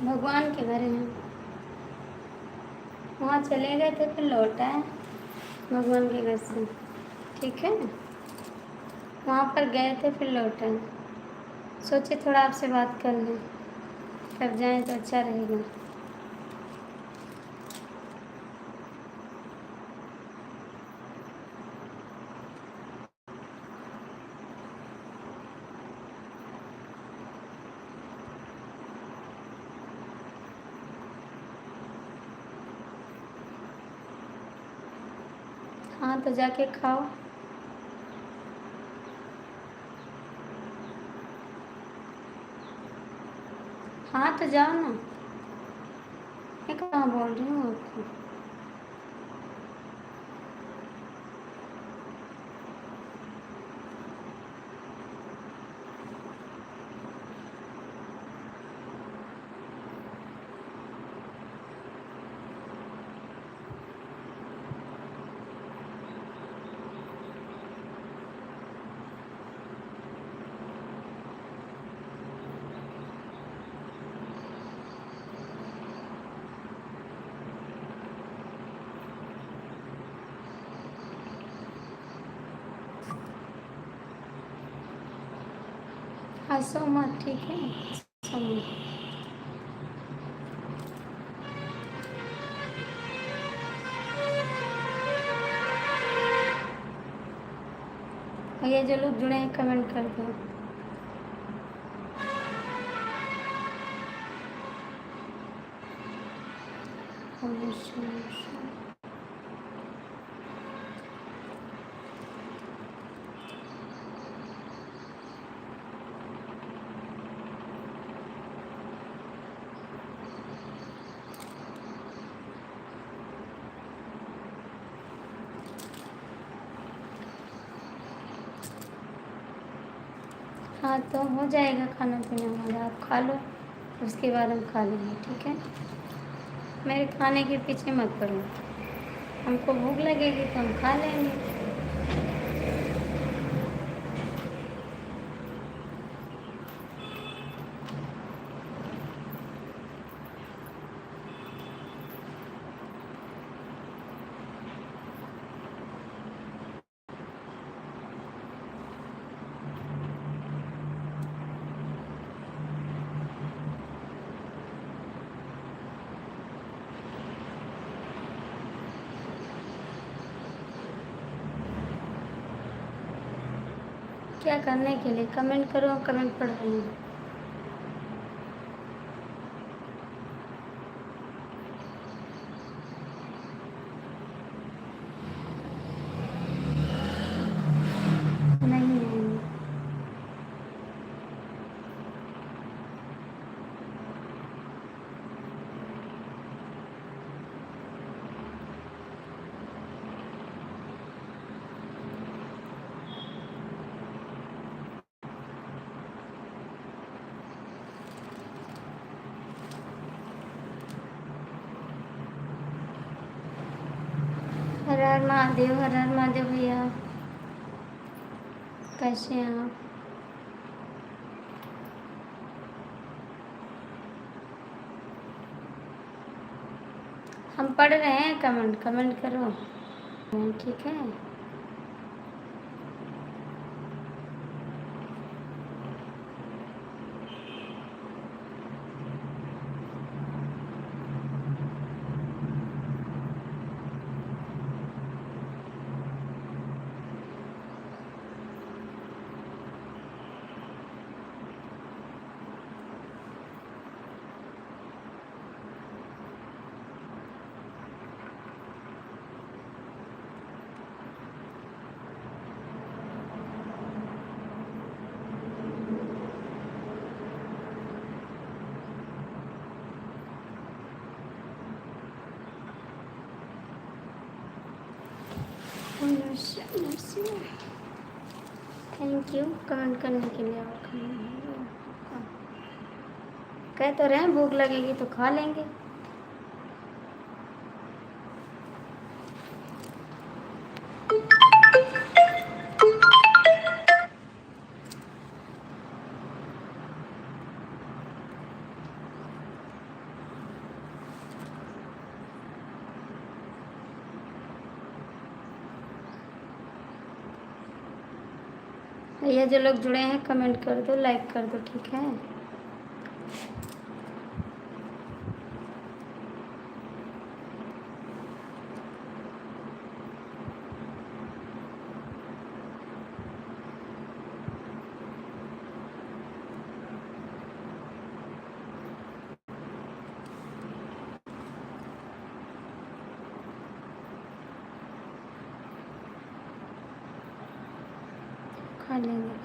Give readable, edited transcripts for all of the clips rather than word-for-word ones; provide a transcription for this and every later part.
भगवान के घर हैं, वहाँ चले गए थे फिर लौट आए भगवान के घर से। ठीक है, वहाँ पर गए थे फिर लौट आए। सोचे थोड़ा आपसे बात कर लें, तब जाएं तो अच्छा रहेगा। हाँ तो जाके खाओ। हाँ तो जाओ ना, मैं कहाँ बोल रही हूँ आपको। हंसो मत, ठीक है, हंसो मत। और ये जो लोग जुड़े हैं कमेंट कर दो। हाँ तो हो जाएगा खाना पीना हमारा, आप खा लो, उसके बाद हम खा लेंगे, ठीक है। मेरे खाने के पीछे मत पड़ो, हमको भूख लगेगी तो हम खा लेंगे। क्या करने के लिए, कमेंट करो, कमेंट पढ़ रही हूँ। नहीं नहीं, हर हर महादेव, हर हर महादेव भैया, कैसे हैं आप। हम पढ़ रहे हैं, कमेंट कमेंट करो, ठीक है। थैंक यू कमेंट करने के लिए। और कह तो रहे हैं भूख लगेगी तो खा लेंगे। भैया जो लोग जुड़े हैं कमेंट कर दो, लाइक कर दो, ठीक है। खा लेंगे।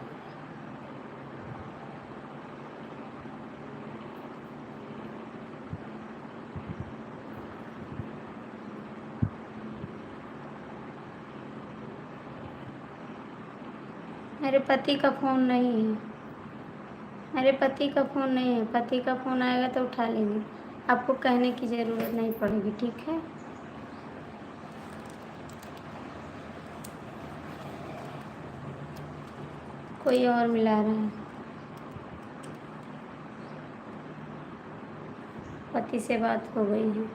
मेरे पति का फ़ोन नहीं है, मेरे पति का फ़ोन नहीं है। पति का फ़ोन आएगा तो उठा लेंगे, आपको कहने की ज़रूरत नहीं पड़ेगी, ठीक है। कोई और मिला रहा है, पति से बात हो गई है।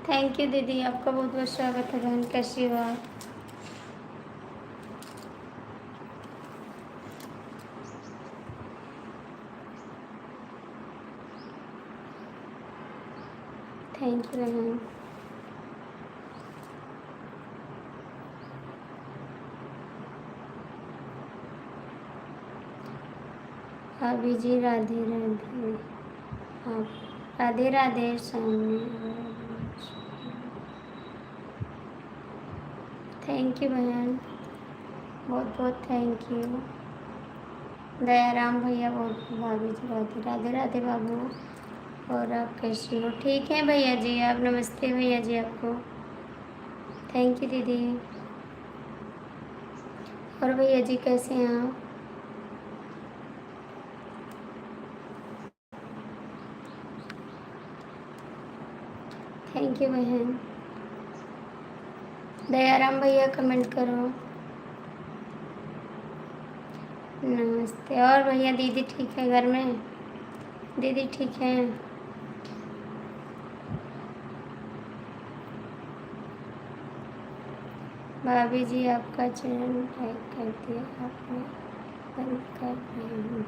थैंक यू दीदी, आपका बहुत बहुत स्वागत है बहन, कैसी हो आप। थैंक यू बहन। भाभी जी राधे राधे। आप राधे राधे सामने। थैंक यू बहन, बहुत बहुत थैंक यू। दयाराम भैया बहुत, भाभी जी राधे राधे राधे बाबू। और आप कैसी हो, ठीक हैं भैया जी आप। नमस्ते भैया जी आपको। थैंक यू दीदी। और भैया जी कैसे हैं आप। थैंक यू बहन। दयाराम भैया कमेंट करो। नमस्ते। और भैया दीदी ठीक है घर में, दीदी ठीक है। भाभी जी आपका चैनल लाइक कर दिया आपने, बंद कर रही हूँ।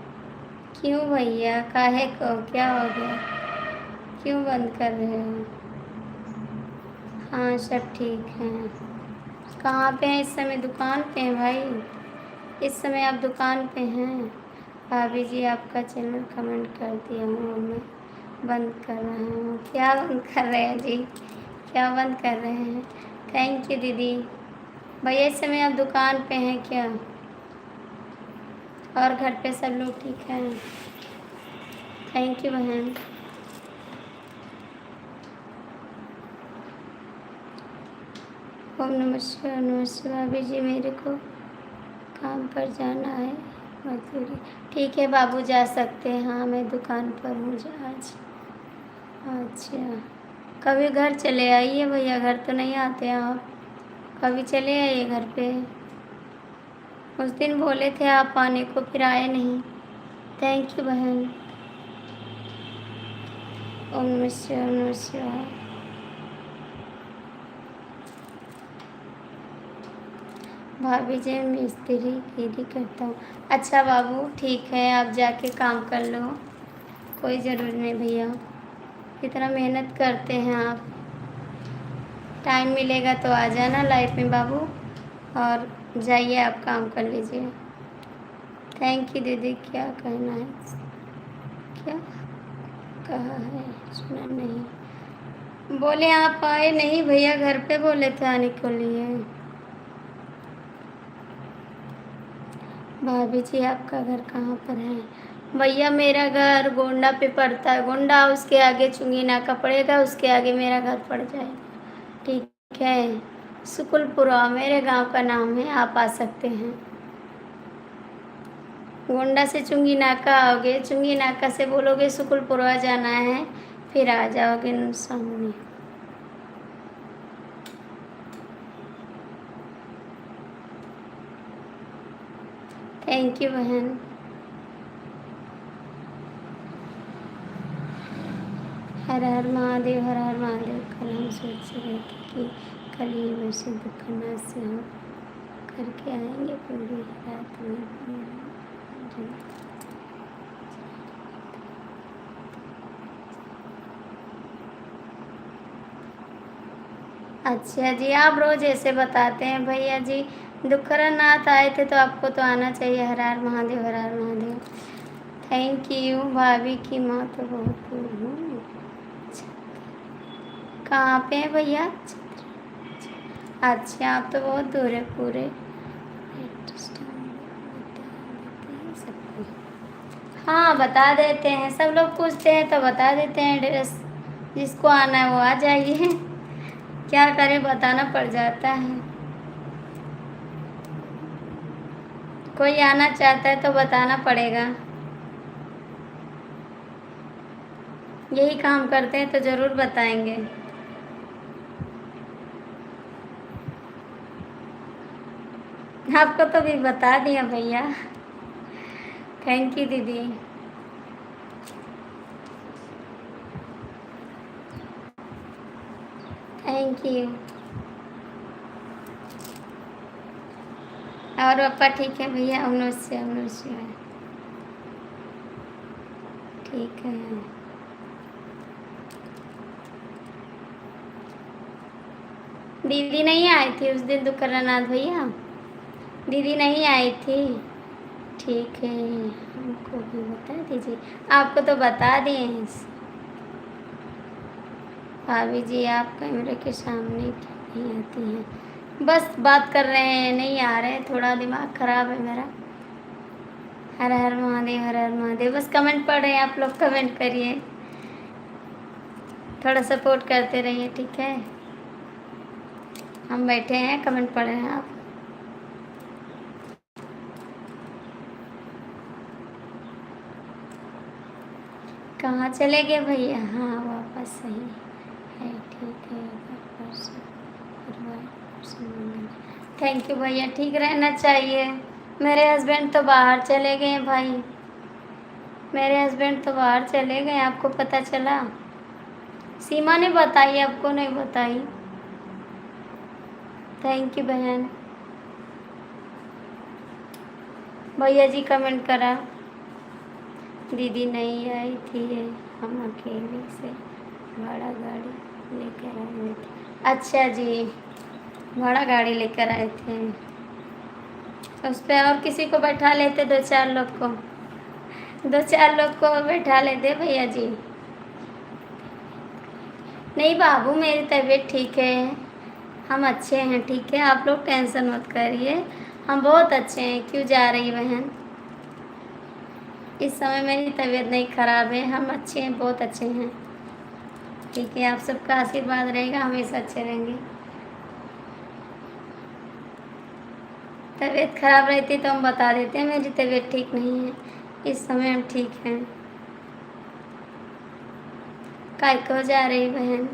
क्यों भैया, काहे को, क्या हो गया, क्यों बंद कर रहे हो। हाँ सब ठीक हैं। कहाँ पे हैं इस समय, दुकान पे हैं भाई, इस समय आप दुकान पे हैं। भाभी जी आपका चैनल कमेंट कर दिया हूँ और मैं बंद कर रहा हूँ। क्या बंद कर रहे हैं जी, क्या बंद कर रहे हैं। थैंक यू दीदी। भैया इस समय आप दुकान पे हैं क्या, और घर पे सब लोग ठीक हैं। थैंक यू बहन। ओम नमस्कार। नमस्कार भाभी जी, मेरे को काम पर जाना है, मजदूरी। ठीक है बाबू जा सकते हैं, हाँ मैं दुकान पर हूँ आज। अच्छा, कभी घर चले आइए भैया, घर तो नहीं आते आप, कभी चले आइए घर पे। उस दिन बोले थे आप आने को, फिर आए नहीं। थैंक यू बहन। ओम नमः शिवाय, ओम नमः शिवाय। भाभी जी मिस्त्री गिरी करता हूँ। अच्छा बाबू ठीक है, आप जाके काम कर लो, कोई ज़रूरी नहीं भैया। कितना मेहनत करते हैं आप, टाइम मिलेगा तो आ जाना लाइफ में बाबू, और जाइए आप काम कर लीजिए। थैंक यू दीदी। क्या कहना है, क्या कहा है, सुना नहीं। बोले आप आए नहीं भैया, घर पे बोले थे आने के लिए। भाभी जी आपका घर कहाँ पर है। भैया मेरा घर गोंडा पे पड़ता है, गोंडा उसके आगे चुंगी नाका पड़ेगा, उसके आगे मेरा घर पड़ जाएगा, ठीक है। सुकुलपुरा मेरे गांव का नाम है, आप आ सकते हैं। गोंडा से चुंगी नाका आओगे, चुंगी नाका से बोलोगे सुकुलपुरा जाना है, फिर आ जाओगे सामने। थैंक यू बहन। हर हर महादेव, हर हर महादेव। कल हम सोच रहे थे कि कल ही वैसे दुखनाथ से हम करके आएंगे, पूरी रात में। अच्छा जी, आप रोज़ ऐसे बताते हैं भैया जी। दुखरा नाथ आए थे तो आपको तो आना चाहिए। हर हर महादेव, हर हर महादेव। Thank you. भाभी की माँ तो बहुत दूर हूँ। कहाँ पे है भैया? अच्छा, आप तो बहुत दूर है पूरे। हाँ, बता देते हैं। सब लोग पूछते हैं तो बता देते हैं एड्रेस। जिसको आना है वो आ जाइए। क्या करें, बताना पड़ जाता है। कोई आना चाहता है तो बताना पड़ेगा। यही काम करते हैं तो ज़रूर बताएंगे। आपको तो भी बता दिया भैया। थैंक यू दीदी। Thank you. और पापा ठीक है भैया? अवनोश है। ठीक है। दीदी नहीं आई थी उस दिन दुखरानाथ भैया? दीदी नहीं आई थी? ठीक है, हमको भी बता दीजिए। आपको तो बता दिए हैं। भाभी जी आप कैमरे के सामने क्यों नहीं आती हैं? बस बात कर रहे हैं, नहीं आ रहे, थोड़ा दिमाग ख़राब है मेरा। हर हर महादेव, हर हर महादेव। बस कमेंट पढ़ रहे हैं आप लोग, कमेंट करिए, थोड़ा सपोर्ट करते रहिए, ठीक है? हम बैठे हैं, कमेंट पढ़ रहे हैं आप। कहाँ चले गए भैया? हाँ, वापस सही है, ठीक है। थैंक यू भैया, ठीक रहना चाहिए। मेरे हस्बैंड तो बाहर चले गए हैं भाई। मेरे हस्बैंड तो बाहर चले गए, आपको पता चला? सीमा ने बताई, आपको नहीं बताई। थैंक यू बहन। भैया जी कमेंट करा। दीदी नहीं आई थी, हम अकेले से भाड़ा गाड़ी लेकर आए थे। अच्छा जी, भाड़ा गाड़ी लेकर आए थे। उस पर और किसी को बैठा लेते, दो चार लोग को बैठा लेते भैया जी। नहीं बाबू, मेरी तबीयत ठीक है, हम अच्छे हैं, ठीक है? आप लोग टेंशन मत करिए, हम बहुत अच्छे हैं। क्यों जा रही बहन? इस समय मेरी तबीयत नहीं ख़राब है, हम अच्छे हैं, बहुत अच्छे हैं, ठीक है? आप सबका आशीर्वाद रहेगा, हमेशा अच्छे रहेंगे। तबीयत ख़राब रहती तो हम बता देते हैं मेरी तबीयत ठीक नहीं है। इस समय हम ठीक हैं। काय को जा रही बहन?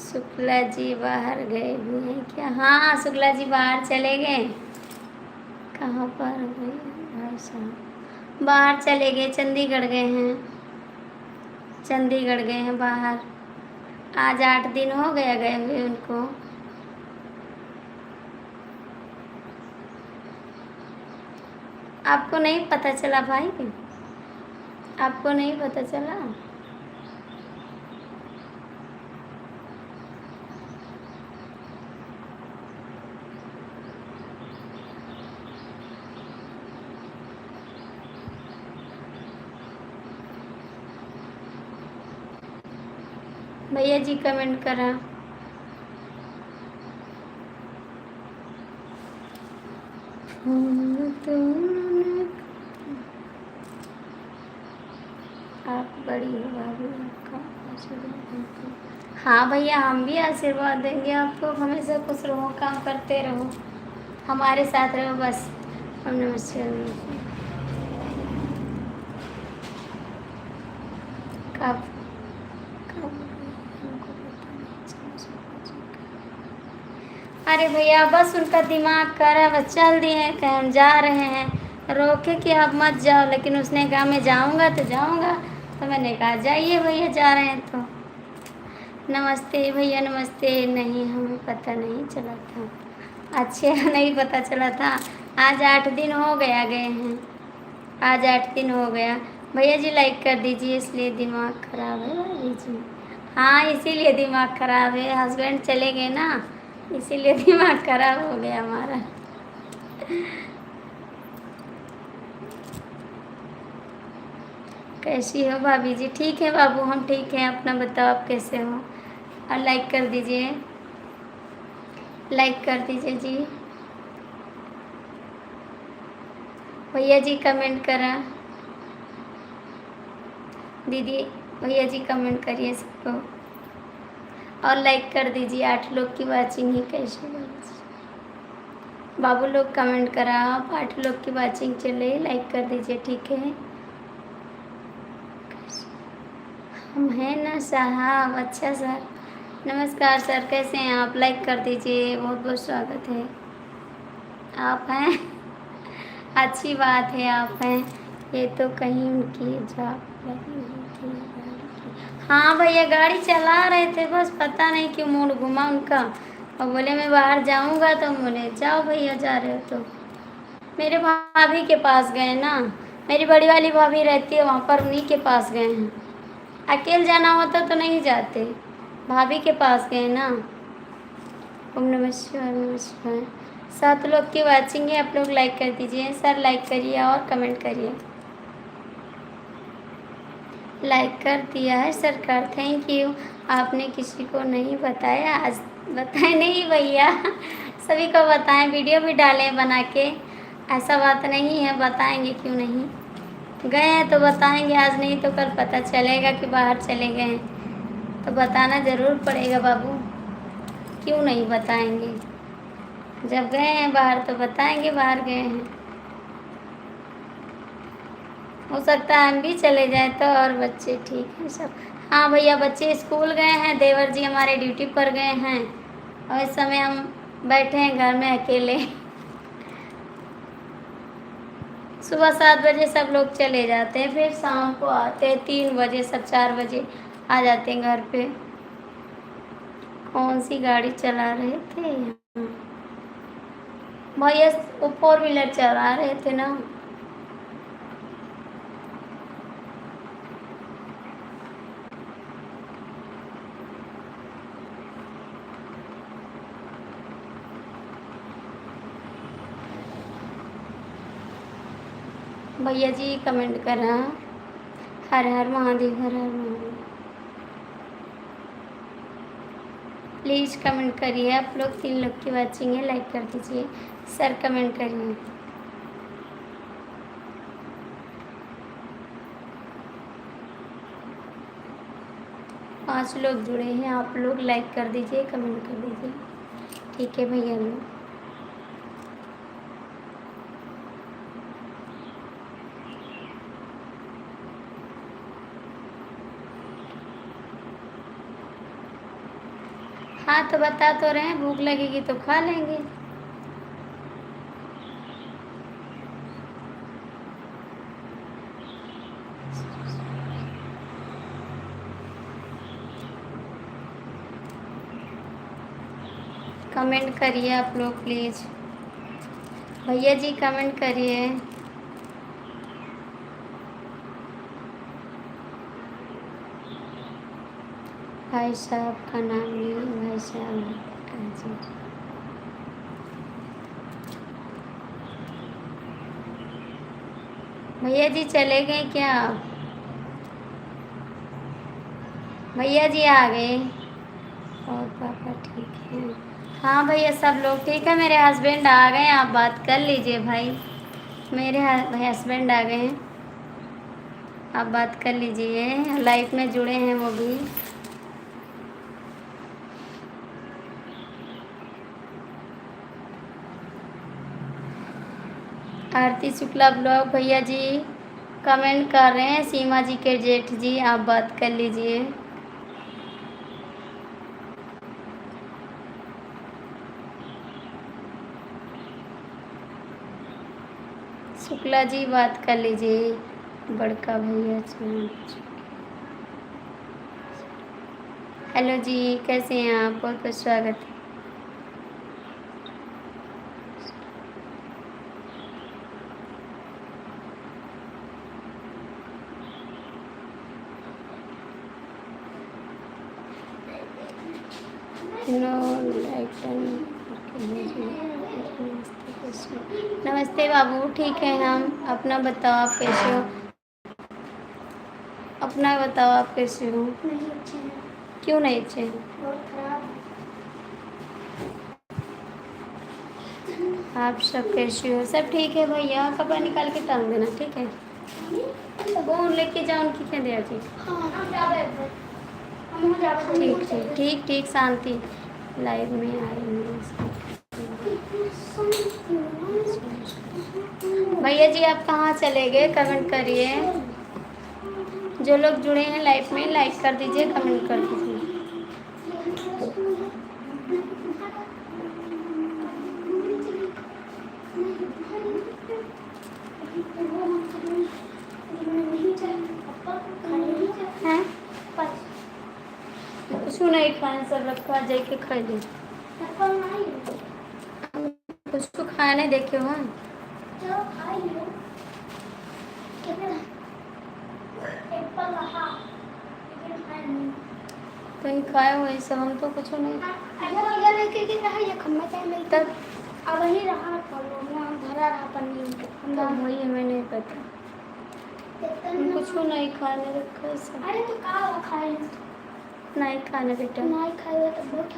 शुक्ला जी बाहर गए हुए हैं क्या? हाँ, शुक्ला जी बाहर चले गए। कहाँ पर गए भाई साहब? बाहर चले गए, चंडीगढ़ गए हैं। चंडीगढ़ गए हैं बाहर। आज 8 दिन हो गया गए हुए उनको। आपको नहीं पता चला भाई? आपको नहीं पता चला? भैया जी कमेंट करा। आप बड़ी हो भाभी, आपका आशीर्वाद। हाँ भैया, हम भी आशीर्वाद देंगे आपको। हमेशा खुश रहो, काम करते रहो, हमारे साथ रहो बस। हम नमस्ते। कब अरे भैया, बस उनका दिमाग खराब है, चल दिए हैं कि हम जा रहे हैं, रोके कि आप मत जाओ, लेकिन उसने कहा मैं जाऊंगा तो जाऊंगा। तो मैंने कहा जाइए भैया, जा रहे हैं तो। नमस्ते भैया, नमस्ते। नहीं, हमें पता नहीं चला था। अच्छा नहीं पता चला था। आज 8 दिन हो गया गए हैं, आज 8 दिन हो गया। भैया जी लाइक कर दीजिए, इसलिए दिमाग खराब है भाभी जी। हाँ, इसीलिए दिमाग खराब है, हस्बैंड चले गए ना, इसीलिए दिमाग खराब हो गया हमारा। कैसी हो भाभी जी? ठीक है बाबू, हम ठीक हैं। अपना बताओ, आप कैसे हो? और लाइक कर दीजिए, लाइक कर दीजिए जी। भैया जी कमेंट करा, दीदी भैया जी कमेंट करिए सबको, और लाइक कर दीजिए। 8 लोग की वाचिंग ही कैसे बाबू लोग कमेंट करा, आप 8 लोग की वाचिंग चले, लाइक कर दीजिए, ठीक है। हम हैं ना साहब। अच्छा सर, नमस्कार सर, कैसे हैं आप? लाइक कर दीजिए, बहुत बहुत स्वागत है। आप हैं, अच्छी बात है, आप हैं। ये तो कहीं उनकी जॉब लगी हुई थी। हाँ भैया, गाड़ी चला रहे थे, बस पता नहीं क्यों मूड घुमा उनका, और बोले मैं बाहर जाऊंगा, तो बोले जाओ भैया, जा रहे हो तो। मेरे भाभी के पास गए ना, मेरी बड़ी वाली भाभी रहती है वहाँ पर, उन्हीं के पास गए हैं। अकेले जाना होता तो नहीं जाते, भाभी के पास गए ना। ओम नमः शिवाय, नमः शिवाय। 7 लोग की वाचिंग है, आप लोग लाइक कर दीजिए सर, लाइक करिए और कमेंट करिए। लाइक कर दिया है सरकार, थैंक यू। आपने किसी को नहीं बताया आज? बताए नहीं भैया, सभी को बताएं, वीडियो भी डालें बना के, ऐसा बात नहीं है, बताएंगे क्यों नहीं। गए हैं तो बताएंगे, आज नहीं तो कल पता चलेगा कि बाहर चले गए हैं, तो बताना ज़रूर पड़ेगा बाबू, क्यों नहीं बताएंगे। जब गए हैं बाहर तो बताएंगे बाहर गए हैं। हो सकता है हम भी चले जाएं तो, और बच्चे ठीक हैं सब? हाँ भैया, बच्चे स्कूल गए हैं, देवर जी हमारे ड्यूटी पर गए हैं, और इस समय हम बैठे हैं घर में अकेले। सुबह 7 बजे सब लोग चले जाते हैं, फिर शाम को आते हैं 3 बजे, सब 4 बजे आ जाते हैं घर पे। कौन सी गाड़ी चला रहे थे? भैया वो 4 व्हीलर चला रहे थे ना। भैया जी कमेंट करा, हर हर महादेव, हर हर महादेव। प्लीज़ कमेंट करिए, आप लोग 3 लोग की वाचिंग है, लाइक कर दीजिए सर, कमेंट करिए। पाँच लोग जुड़े हैं, आप लोग लाइक कर दीजिए, कमेंट कर दीजिए, ठीक है भैया लोग। हाँ तो बता तो रहे हैं, भूख लगेगी तो खा लेंगे। कमेंट करिए आप लोग प्लीज़, भैया जी कमेंट करिए। भाई साहब का नाम नहीं, भाई साहब जी। भैया जी चले गए क्या? भैया जी आ गए, और पापा ठीक है? हाँ भैया सब लोग ठीक है, मेरे हस्बैंड आ गए, आप बात कर लीजिए भाई। मेरे हस्बैंड आ गए हैं, आप बात कर लीजिए, लाइफ में जुड़े हैं वो भी। आरती शुक्ला ब्लॉग भैया जी कमेंट कर रहे हैं, सीमा जी के जेठ जी, आप बात कर लीजिए। शुक्ला जी बात कर लीजिए, बड़का भैया जी। हेलो जी, कैसे हैं आप? बहुत बहुत स्वागत है। नो लाइक नमस्ते बाबू, ठीक है हम। अपना बताओ आप कैसे हो? अपना बताओ आप कैसे हो? नहीं अच्छे हैं, क्यों नहीं अच्छे हैं? बहुत खराब आप सब कैसे हो? सब ठीक है भैया। कपड़ा निकाल के टांग देना, ठीक है? वो लेके जाओ, उनकी क्या दिया जी। हाँ हम जा रहे थे, हम जा रहे थे। ठीक ठीक ठीक ठीक, शांति। लाइव में आए हैं भैया जी। आप कहाँ चले गए? कमेंट करिए। जो लोग जुड़े हैं लाइव में, लाइक कर दीजिए, कमेंट कर दीजिए। हैं? कुछ नहीं खाने, सब रखा जाके खा ले। कुछ तो खाने देखे हो? कहीं खाए हो ऐसा? हम तो कुछ नहीं। तब अब वही रहा धरा रहा पनीर तब वही हमें नहीं पता। हम कुछ नहीं खाने रखा सब। अरे तो का खाए नहीं खाने बेटा। नहीं खाए तो बहुत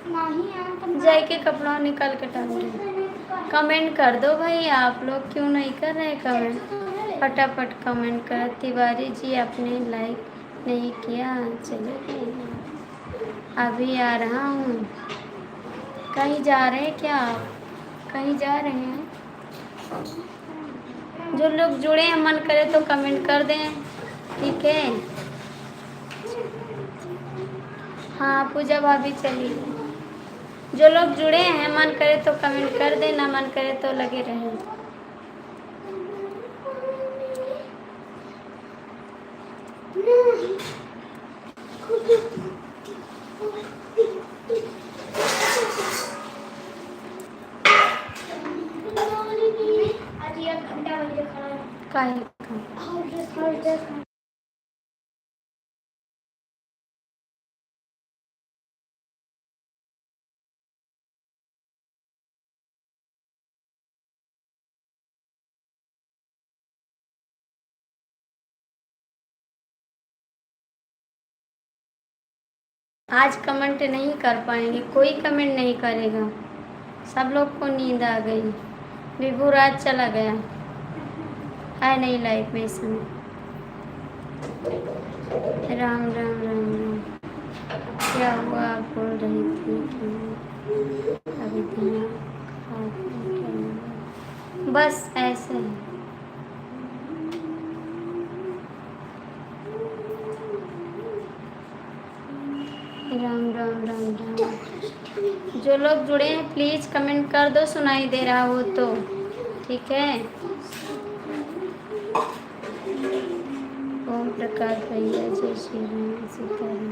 नहीं है जाए के कपड़ा निकाल के टांग दे। कमेंट कर दो भाई, आप लोग क्यों नहीं कर रहे कमेंट? फटाफट कमेंट कर। तिवारी जी आपने लाइक नहीं किया, चलिए अभी आ रहा हूँ। कहीं जा रहे हैं क्या आप? कहीं जा रहे हैं? जो लोग जुड़े हैं मन करे तो कमेंट कर दें, ठीक है? हाँ पूजा भाभी चली। जो लोग जुड़े हैं मन करे तो कमेंट कर दें, ना मन करे तो लगे रहें। आज 1 घंटा बजे खड़ा है। काहे का? आज कमेंट नहीं कर पाएंगे, कोई कमेंट नहीं करेगा। सब लोग को नींद आ गई। विभू राज चला गया है नहीं लाइफ में इस समय। राम राम राम राम। क्या हुआ? आप बोल रही थी कि अभी दिमाग खराब है क्या? बस ऐसे है। राम राम राम राम। जो लोग जुड़े हैं प्लीज़ कमेंट कर दो, सुनाई दे रहा हो तो, ठीक है? ओम प्रकाश भैया, जय श्री राम, सीताराम।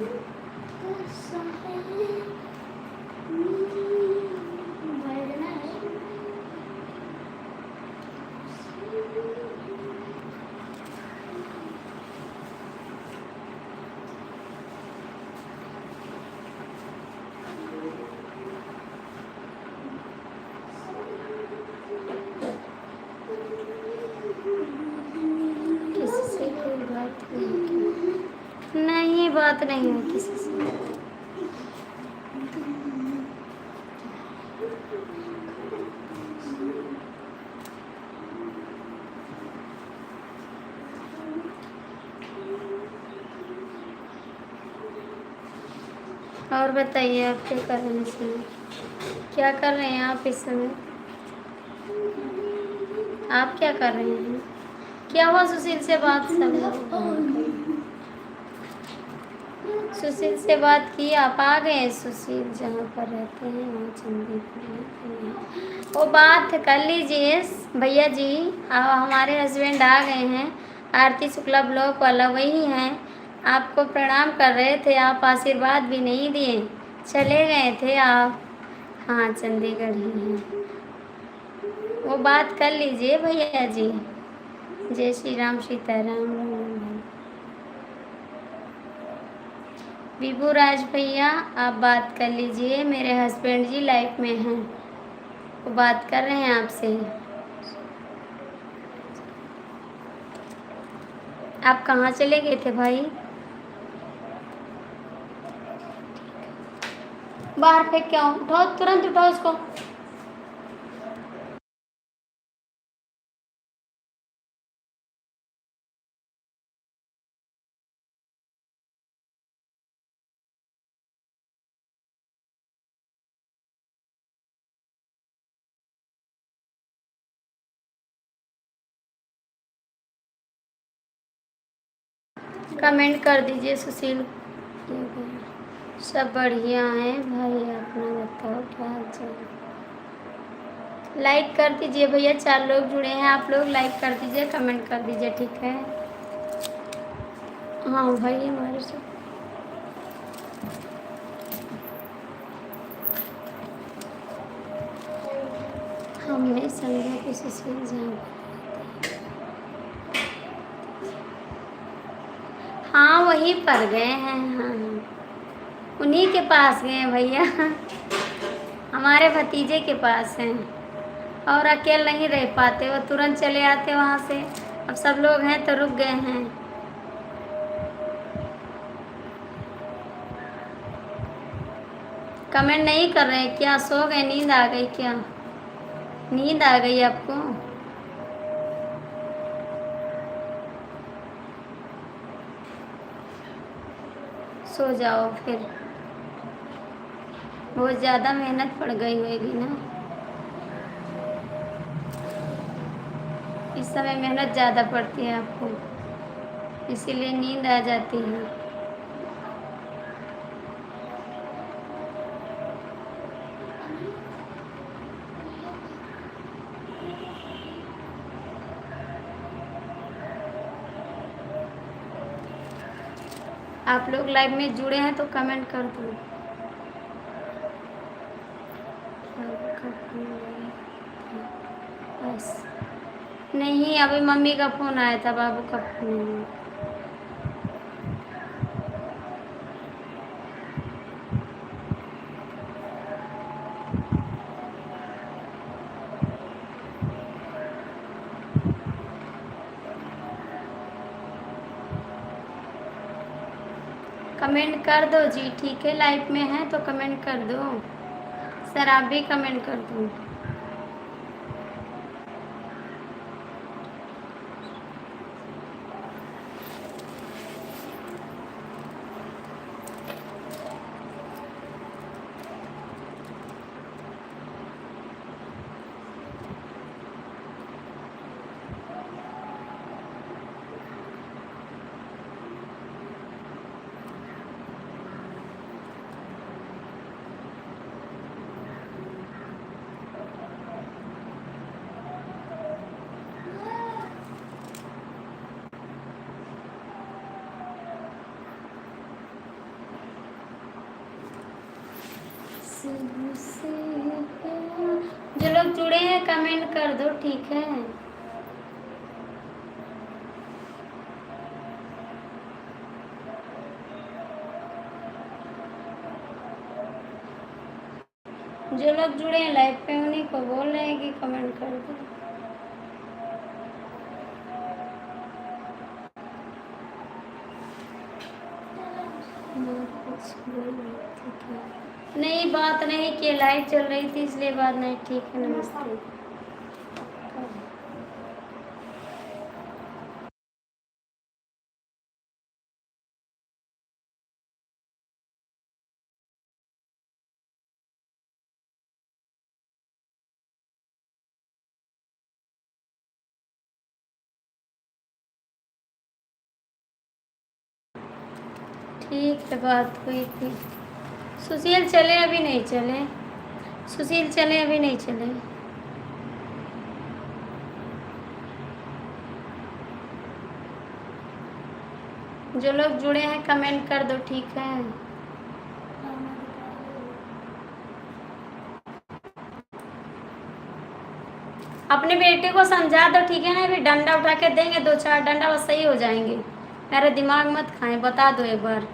किसी से कोई बात नहीं, बात नहीं है किसी से। और बताइए आप क्या कर रहे हैं इस समय? क्या कर रहे हैं आप इस समय? आप क्या कर रहे हैं? क्या हुआ? सुशील से बात सब सुशील से बात की? आप आ गए? सुशील जहाँ पर रहते हैं वहाँ चंडीपुर रहते हैं। वो बात कर लीजिए भैया जी। हमारे हस्बैंड आ गए हैं, आरती शुक्ला ब्लॉक वाला वही हैं। आपको प्रणाम कर रहे थे, आप आशीर्वाद भी नहीं दिए, चले गए थे आप। हाँ, चंडीगढ़ ही हैं। वो बात कर लीजिए भैया जी। जय श्री राम, सीताराम, राम राम। विभू राज भैया, आप बात कर लीजिए, मेरे हस्बैंड जी लाइफ में हैं, वो बात कर रहे हैं आपसे। आप कहाँ चले गए थे भाई? बाहर फेंक के आओ, उठाओ, तुरंत उठाओ उसको। कमेंट कर दीजिए सुशील। सब बढ़िया है भाई, अपना बताओ क्या हाल चाल। लाइक कर दीजिए भैया, 4 लोग जुड़े हैं, आप लोग लाइक कर दीजिए, कमेंट कर दीजिए, ठीक है। हाँ भाई, हमारे से हमने संध्या की सुशील जान। हाँ, वहीं पर गए हैं। हाँ हाँ, उन्हीं के पास गए हैं भैया, हमारे भतीजे के पास हैं। और अकेले नहीं रह पाते, वो तुरंत चले आते वहाँ से। अब सब लोग हैं तो रुक गए हैं। कमेंट नहीं कर रहे हैं क्या? सो गए? नींद आ गई क्या? नींद आ गई आपको? सो जाओ फिर, बहुत ज़्यादा मेहनत पड़ गई होगी ना। इस समय मेहनत ज़्यादा पड़ती है आपको, इसीलिए नींद आ जाती है। आप लोग लाइव में जुड़े हैं तो कमेंट कर दो। बस नहीं, अभी मम्मी का फ़ोन आया था, बाबू का फ़ोन। कमेंट कर दो जी, ठीक है। लाइव में हैं तो कमेंट कर दो। सर आप भी कमेंट कर दो। जो लोग जुड़े हैं कमेंट कर दो, ठीक है। जो लोग जुड़े हैं लाइव पे उन्हीं को बोल रहे हैं कि कमेंट कर दो। नहीं, बात नहीं कि लाइव चल रही थी इसलिए बात नहीं। ठीक है, नमस्ते। ठीक है, बात हुई थी। सुशील चले अभी नहीं चले? सुशील चले अभी नहीं चले? जो लोग जुड़े हैं कमेंट कर दो, ठीक है। अपने बेटे को समझा दो, ठीक है ना। अभी डंडा उठा के देंगे, 2-4 डंडा, बस सही हो जाएंगे। मेरा दिमाग मत खाएं, बता दो एक बार।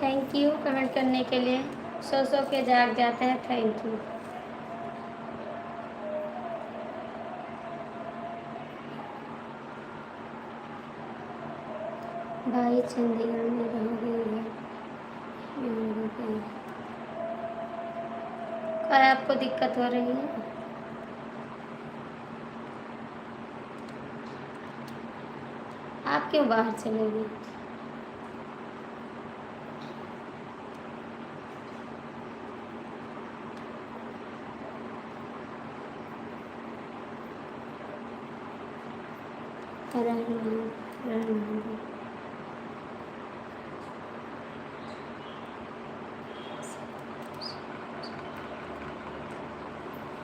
थैंक यू कमेंट करने के लिए। सो के जाग जाते हैं, थैंक यू। भाई चंडीगढ़ में रहोगे या और आपको दिक्कत हो रही है? आप क्यों बाहर चले गए?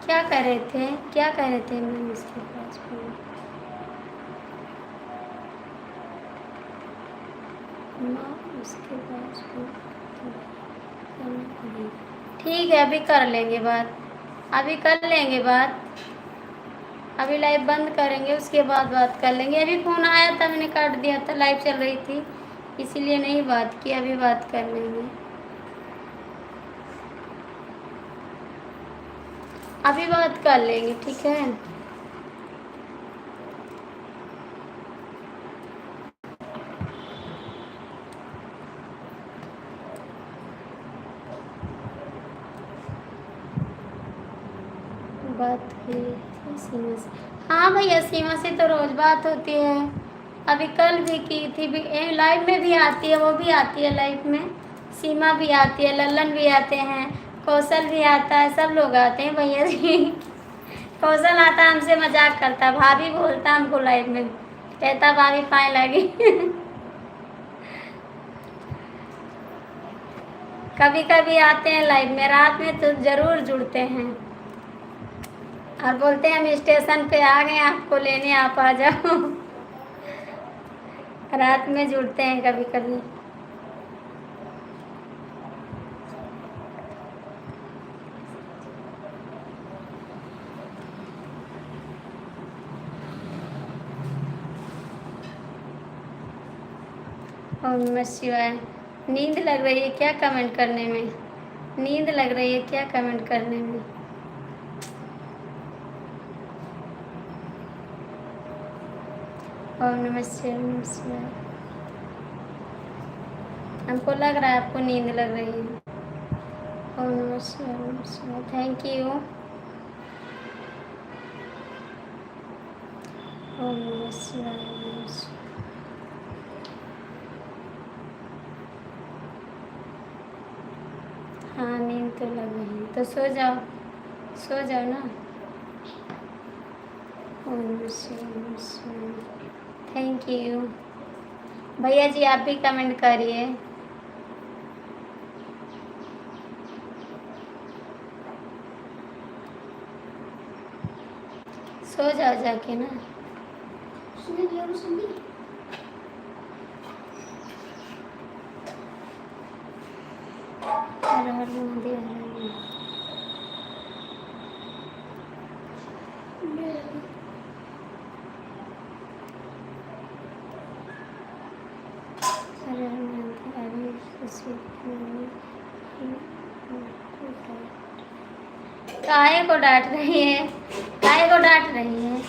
क्या कर रहे थे, क्या कर रहे थे मैम इसके पास उसके पास ठीक है, अभी कर लेंगे बात, अभी कर लेंगे बात। अभी लाइव बंद करेंगे, उसके बाद बात कर लेंगे। अभी फ़ोन आया था, मैंने काट दिया था, लाइव चल रही थी इसीलिए नहीं बात की। अभी बात कर लेंगे, अभी बात कर लेंगे, ठीक है। बात की थी सीमा से। हाँ भैया, सीमा से तो रोज़ बात होती है। अभी कल भी की थी, भी लाइव में भी आती है, वो भी आती है लाइव में। सीमा भी आती है, लल्लन भी आते हैं, कौशल भी आता है, सब लोग आते हैं भैया जी। कौशल आता है, हमसे मजाक करता, भाभी बोलता हमको लाइव में, कहता भाभी पाए लगी। कभी कभी आते हैं लाइव में, रात में तो ज़रूर जुड़ते हैं और बोलते हैं हम स्टेशन पे आ गए, आपको लेने आप आ जाओ। रात में जुड़ते हैं कभी कभी। ओम नमः शिवाय। नींद लग रही है क्या कमेंट करने में? नींद लग रही है क्या कमेंट करने में? ओम नमः शिवाय, ओम नमः शिवाय। हमको लग रहा है आपको नींद लग रही है। ओम नमः शिवाय, ओम नमः शिवाय, थैंक यू। ओम नमः शिवाय, ओम नमः शिवाय। हाँ, नींद तो लग रही है, तो सो जाओ, सो जाओ ना। ओम नमः शिवाय, ओम नमः शिवाय, थैंक यू। भैया जी आप भी कमेंट करिए। सो जाओ जाके ना। हर हर महादेव, हर काहे को डांट रही है, काहे को डांट रही है?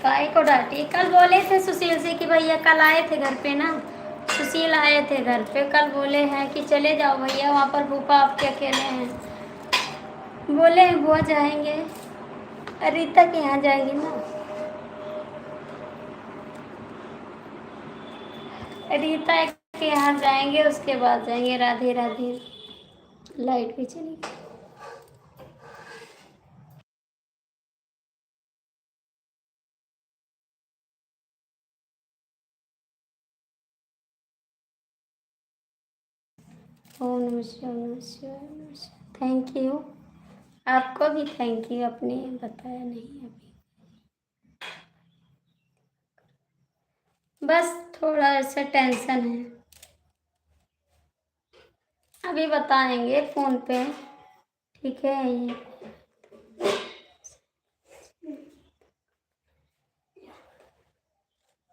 काहे को डांटी? कल बोले थे सुशील से कि भैया कल आए थे घर पे ना, सुशील आए थे घर पे कल, बोले हैं कि चले जाओ भैया वहाँ पर, फूफा आपके अकेले हैं। बोले हैं बुआ जाएंगे, रीता के यहाँ जाएंगे ना, रीता के यहाँ जाएंगे, उसके बाद जाएंगे। राधे राधे। लाइट भी चली गई। ओम नमः शिवाय, ओम नमः शिवाय, ओम नमः शिवाय। थैंक यू, आपको भी थैंक यू, आपने बताया नहीं अभी। बस थोड़ा सा टेंशन है, अभी बताएंगे फ़ोन पे, ठीक है। ये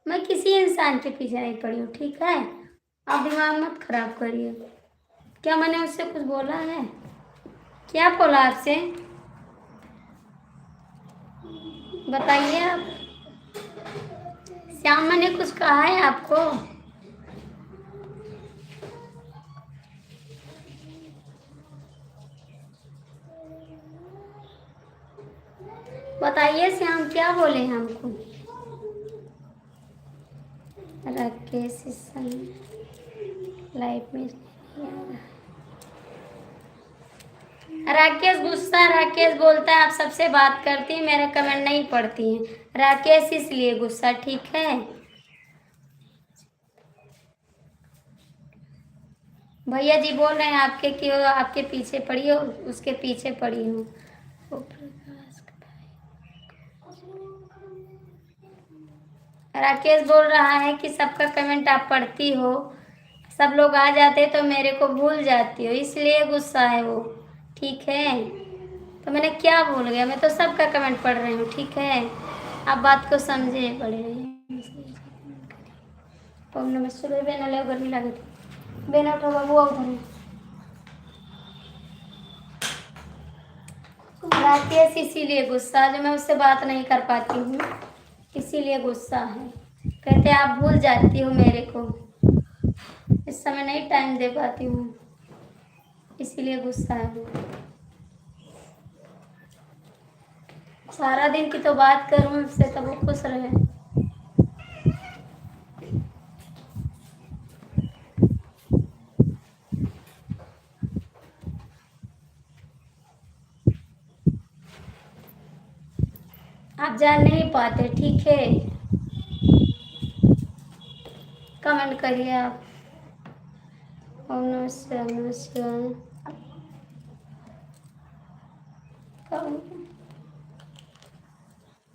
मैं किसी इंसान के पीछे नहीं पड़ी हूँ, ठीक है। आप दिमाग मत खराब करिए। क्या मैंने उससे कुछ बोला है? क्या बोला आपसे? बताइए आप। श्याम, मैंने कुछ कहा है आपको? बताइए श्याम, क्या बोले हैं हमको? राकेश इस समय लाइफ में नहीं आ रहा। राकेश गुस्सा, राकेश बोलता है आप सबसे बात करती हैं, मेरा कमेंट नहीं पढ़ती हैं। राकेश इसलिए गुस्सा, ठीक है। भैया जी बोल रहे हैं आपके कि वो आपके पीछे पड़ी हो, उसके पीछे पड़ी हो। राकेश बोल रहा है कि सबका कमेंट आप पढ़ती हो, सब लोग आ जाते तो मेरे को भूल जाती हो, इसलिए गुस्सा है वो, ठीक है। तो मैंने क्या बोल गया, मैं तो सबका कमेंट पढ़ रही हूँ, ठीक है। आप बात को समझे पड़े रहिए। ओम नमः शिवाय। बेना ले गर्मी लगे थी, बेना उठा बाबू उधर। राकेश इसीलिए गुस्सा, जो मैं उससे बात नहीं कर पाती हूँ, इसीलिए गुस्सा है। कहते आप भूल जाती हो मेरे को, इस समय नहीं टाइम दे पाती हूँ, इसीलिए गुस्सा है वो। सारा दिन की तो बात करूँ उससे तब वो खुश रहे। आप जान नहीं पाते, ठीक है। कमेंट करिए आप। ओम नमः शिवाय, ओम नमः शिवाय।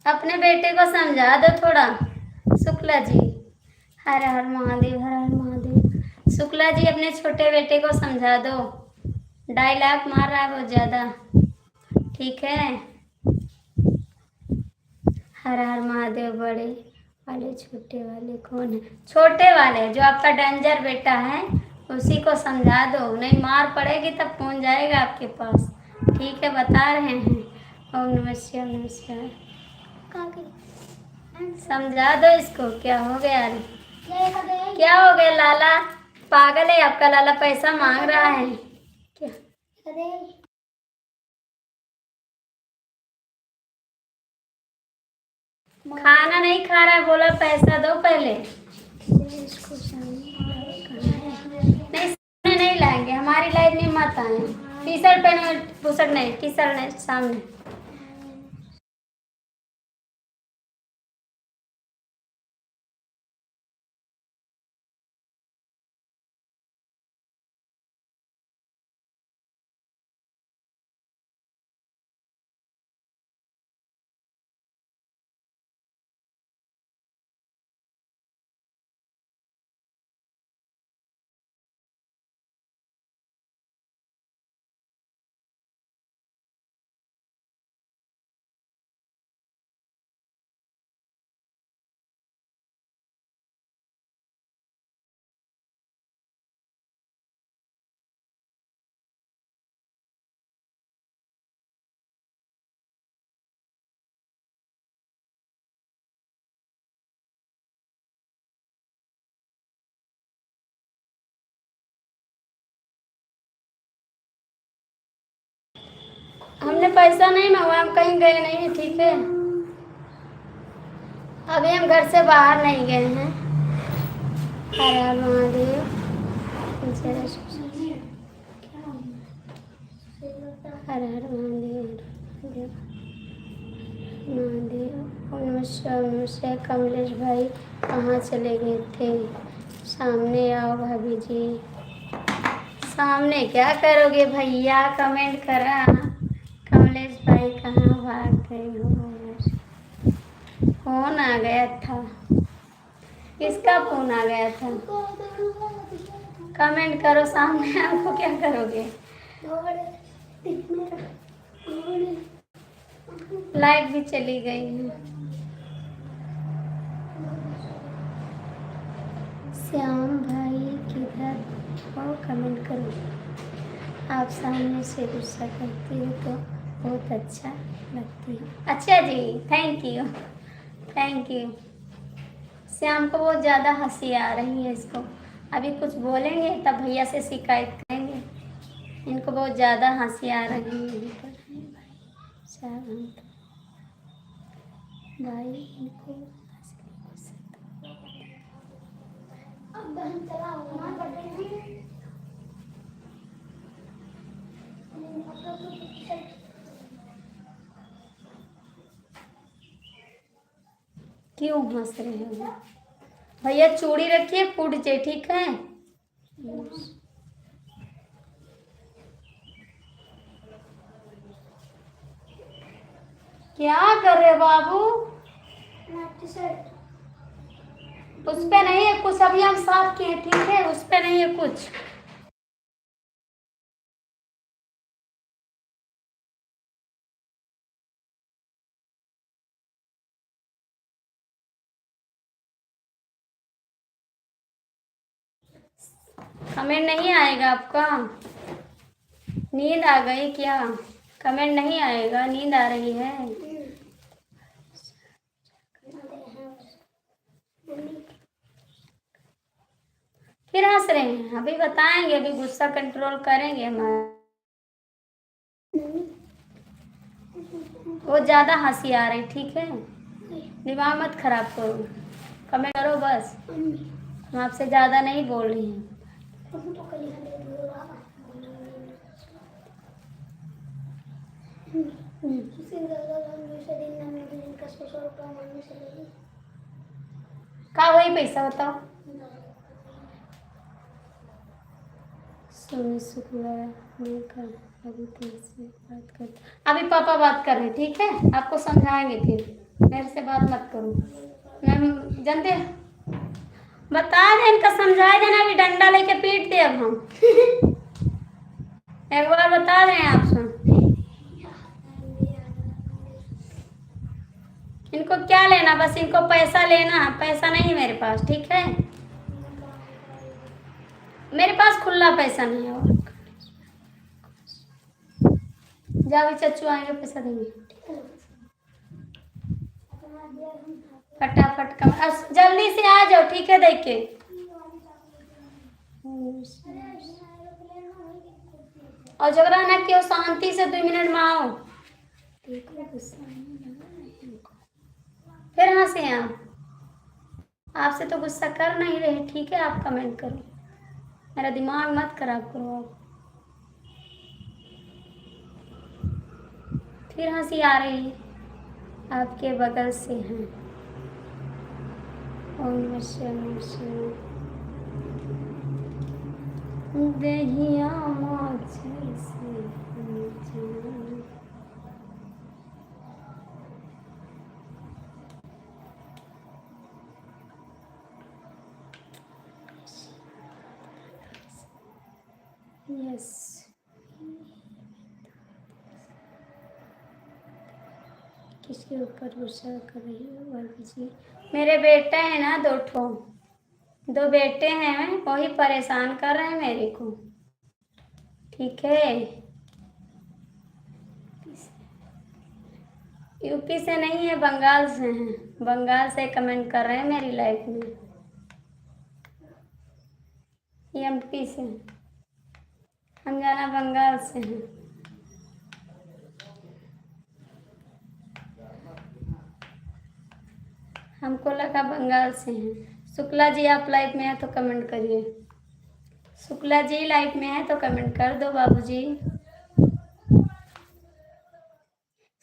अपने बेटे को समझा दो थोड़ा, शुक्ला जी। हर हर महादेव, हर हर महादेव। शुक्ला जी अपने छोटे बेटे को समझा दो, डायलॉग मार रहा है बहुत ज्यादा, ठीक है। हर हर महादेव। बड़े वाले छोटे वाले कौन है? छोटे वाले जो आपका डेंजर बेटा है उसी को समझा दो, नहीं मार पड़ेगी तब फोन जाएगा आपके पास, ठीक है। बता रहे हैं। ओम नमः शिवाय, ओम नमः शिवाय। समझा दो इसको। क्या हो गया? क्या हो गया लाला? पागल है आपका लाला, पैसा मांग रहा है क्या? खाना नहीं खा रहा है, बोला पैसा दो पहले। नहीं सामने नहीं लाएंगे, हमारी लाइफ में मत आए। टी शर्ट पहने, बुशर्ट नहीं, टी शर्ट नहीं, सामने। हमने पैसा नहीं मंगवाया, हम कहीं गए नहीं हैं, ठीक है। अभी हम घर से बाहर नहीं गए हैं। हर हर महादेव। हर हर महादेव महादेव। नमस्कार कमलेश भाई कहाँ चले गए थे? सामने आओ भाभी जी। सामने क्या करोगे भैया? कमेंट करा। कमलेश भाई कहाँ भाग गए हो? फोन आ गया था। किसका फोन आ गया था? कमेंट करो सामने, आपको क्या करोगे? लाइट भी चली गई है। श्याम भाई किधर हो? कमेंट करो। आप सामने से गुस्सा करती हो तो बहुत अच्छा लगती है। अच्छा जी, thank you thank you. Shyam को बहुत ज़्यादा हंसी आ रही है, इसको अभी कुछ बोलेंगे तब भैया से शिकायत करेंगे। इनको बहुत ज़्यादा हंसी आ रही है यहीं पर। भाई इनको क्यों हंस रहे हो भैया? चूड़ी रखिए, फूट जाए, ठीक है। क्या कर रहे बाबू? उस पे नहीं है कुछ, अभी हम साफ किए, ठीक है। उस पे नहीं है कुछ। कमेंट नहीं आएगा आपका? नींद आ गई क्या? कमेंट नहीं आएगा, नींद आ रही है। फिर हंस रहे हैं? अभी बताएंगे, अभी गुस्सा कंट्रोल करेंगे हमारा। वो ज्यादा हंसी आ रही, ठीक है। दिमाग मत खराब करो, कमेंट करो बस। हम आपसे ज्यादा नहीं बोल रही हैं। का वही पैसा बताओ। सुनी शुक्ला मैं कर अभी तुमसे बात कर। अभी पापा बात कर रहे, ठीक है। आपको समझाएंगे, फिर मेरे से बात मत करो। मैं जानते बता दे, इनका समझा देना, अभी डंडा लेके पीट दे अब हम। एक बार बता रहे हैं आप सुन। इनको क्या लेना? बस इनको पैसा लेना, पैसा नहीं मेरे पास, ठीक है। मेरे पास खुला पैसा नहीं है। जाओ चच्चू आएंगे पैसा देंगे। फटाफट कम जल्दी से आ जाओ, ठीक है। देख के और झगड़ा ना क्यों, शांति से 2 मिनट में आओ। फिर हंसे आप? आपसे तो गुस्सा कर नहीं रहे, ठीक है। आप कमेंट करो, मेरा दिमाग मत खराब करो आप। फिर हंसी आ रही है, आपके बगल से हैं। दहिया यस। किसके ऊपर गुस्सा कर रही हो भाभी जी? मेरे बेटे हैं ना 2 बेटे हैं, वही परेशान कर रहे हैं मेरे को, ठीक है। यूपी से नहीं है, बंगाल से हैं। बंगाल से कमेंट कर रहे हैं मेरी लाइफ में। एमपी से, हम जाना बंगाल से हैं। हमको लगा बंगाल से हैं। शुक्ला जी आप लाइव में हैं तो कमेंट करिए। शुक्ला जी लाइव में है तो कमेंट कर दो बाबूजी।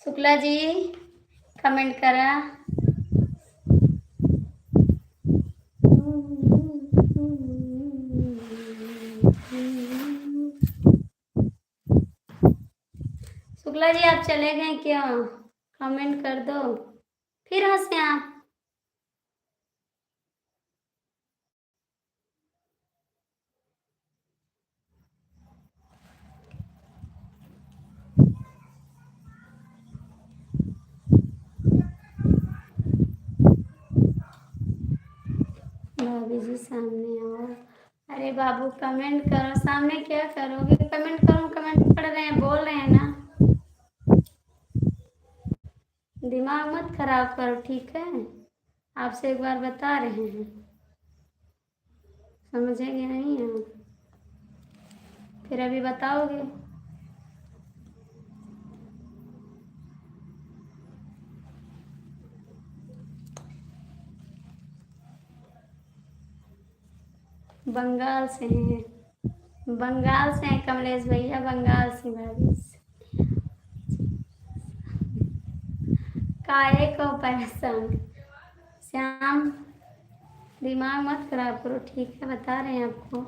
शुक्ला जी कमेंट करा। शुक्ला जी आप चले गए क्या? कमेंट कर दो। फिर हंसे आप। भाभी जी सामने आओ। अरे बाबू कमेंट करो, सामने क्या करोगे? कमेंट करो, कमेंट पढ़ रहे हैं, बोल रहे हैं ना। दिमाग मत खराब करो, ठीक है? आपसे एक बार बता रहे हैं, समझेंगे नहीं आप? फिर अभी बताओगे। बंगाल से हैं, बंगाल से हैं कमलेश भैया, बंगाल से भाभी से। काहे को परेशान श्याम, दिमाग मत खराब करो, ठीक है? बता रहे हैं आपको।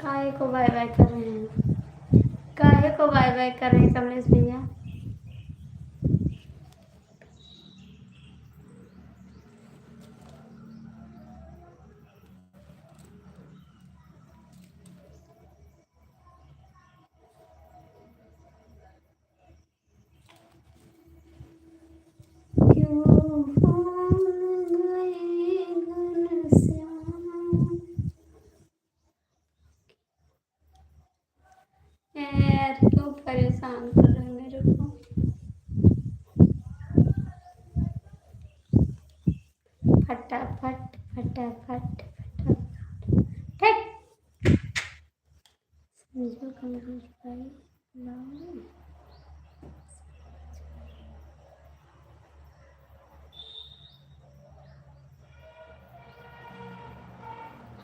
काहे को बाय बाय कर रहे हैं? काहे को बाय बाय कर रहे हैं कमलेश भैया? क्यों भूल गए घनश्याम? यार क्यों परेशान कर रहे हैं मेरे को? फटाफट फटाफट फटाफट ठीक। समझो कमलेश भाई, लाओ।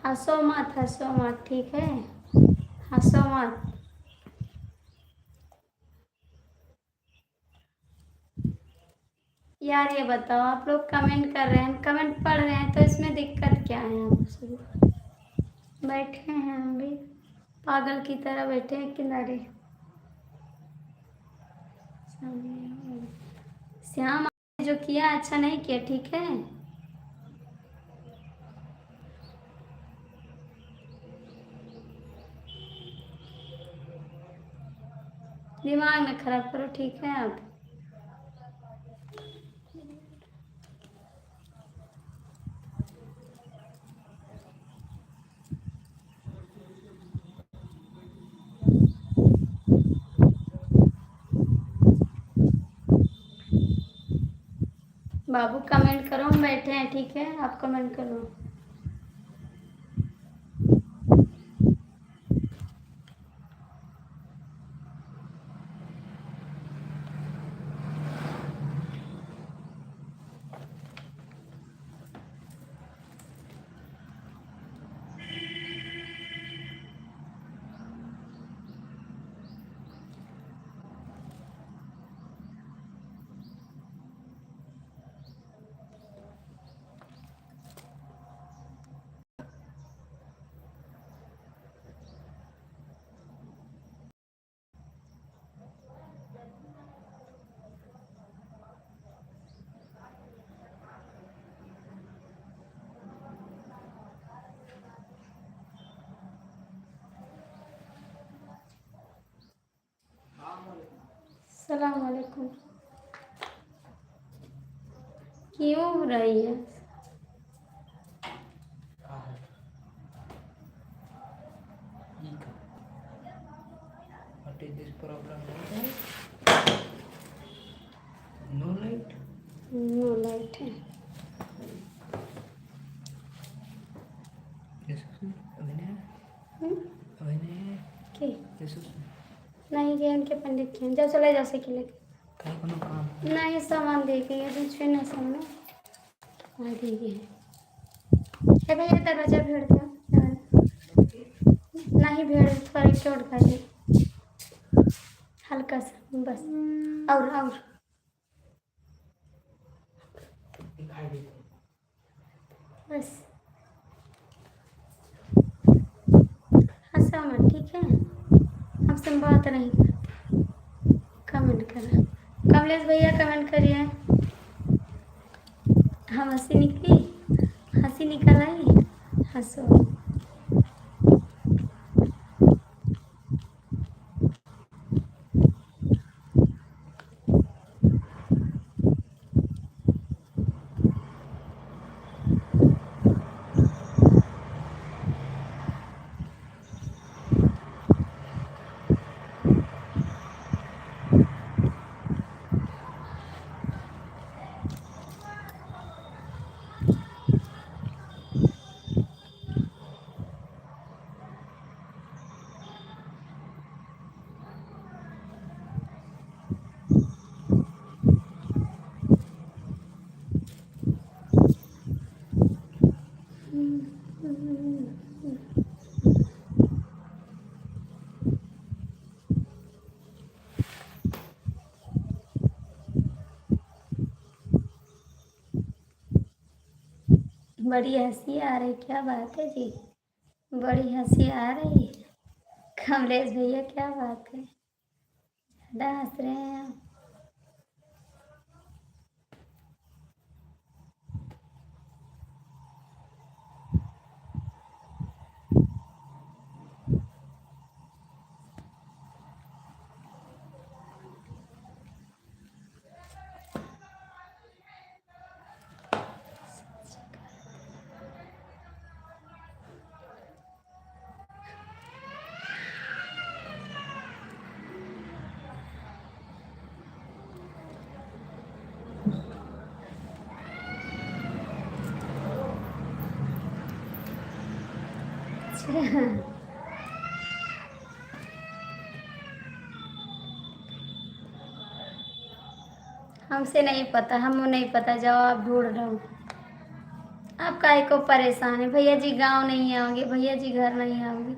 हंसो मत, ठीक है? हंसो मत। यार ये बताओ, आप लोग कमेंट कर रहे हैं, कमेंट पढ़ रहे हैं, तो इसमें दिक्कत क्या है? आप सब बैठे हैं, हम भी पागल की तरह बैठे हैं किनारे। श्याम आपने जो किया अच्छा नहीं किया, ठीक है? दिमाग न खराब करो, ठीक है? आप बाबू कमेंट करो, हम बैठे हैं, ठीक है? आप कमेंट करो। सलाम वालेकुम। क्यों हो रही है? What is this problem? No light? No light है। Yes. Avina? हम्म? Avina? नहीं गए उनके पंडित के, जाओ चले जाओ साइकिल लेके। काय कोनो काम नहीं सामान दे के ये छे ना सामने आ दे गए है भैया, दरवाजा भेड़ दो। नहीं भेड़ थोड़ा चोट खा दे हल्का सा बस, और दिखाई देते बस हंसा मत, ठीक है? हमसे बात नहीं करते। कमेंट करा कमलेश भैया, कमेंट करिए। हम हंसी निकली, हंसी निकल आई, हंसो। बड़ी हंसी आ रही, क्या बात है जी? बड़ी हंसी आ रही है कमलेश भैया, क्या बात है? ज़्यादा हंस रहे हैं आप। अच्छा, हमसे नहीं पता, हमको नहीं पता, जवाब ढूंढ रहा हूँ। आप काहे को परेशान है? भैया जी गांव नहीं आओगे, भैया जी घर नहीं आओगे,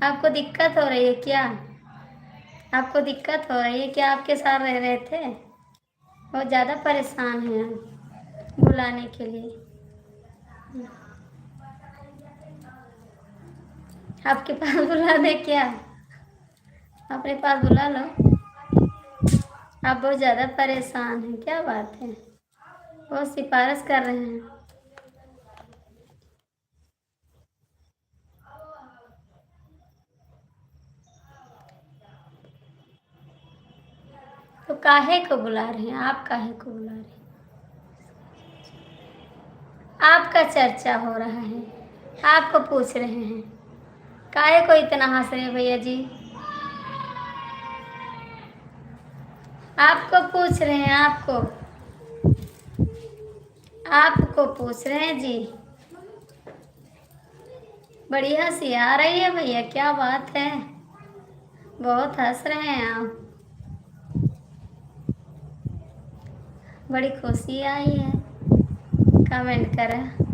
आपको दिक्कत हो रही है क्या? आपको दिक्कत हो रही है क्या? आपके साथ रह रहे थे, बहुत ज़्यादा परेशान हैं हम बुलाने के लिए। आपके पास बुला दे क्या? अपने पास बुला लो। आप बहुत ज़्यादा परेशान हैं, क्या बात है? बहुत सिफारिश कर रहे हैं। तो काहे को बुला रहे हैं आप? काहे को बुला रहे हैं? आपका चर्चा हो रहा है, आपको पूछ रहे हैं, काहे को इतना हंस रहे हैं भैया जी? आपको पूछ रहे हैं, आपको पूछ रहे हैं जी। बड़ी हंसी आ रही है भैया, क्या बात है? बहुत हंस रहे हैं आप, बड़ी खुशी आई है। कमेंट करें।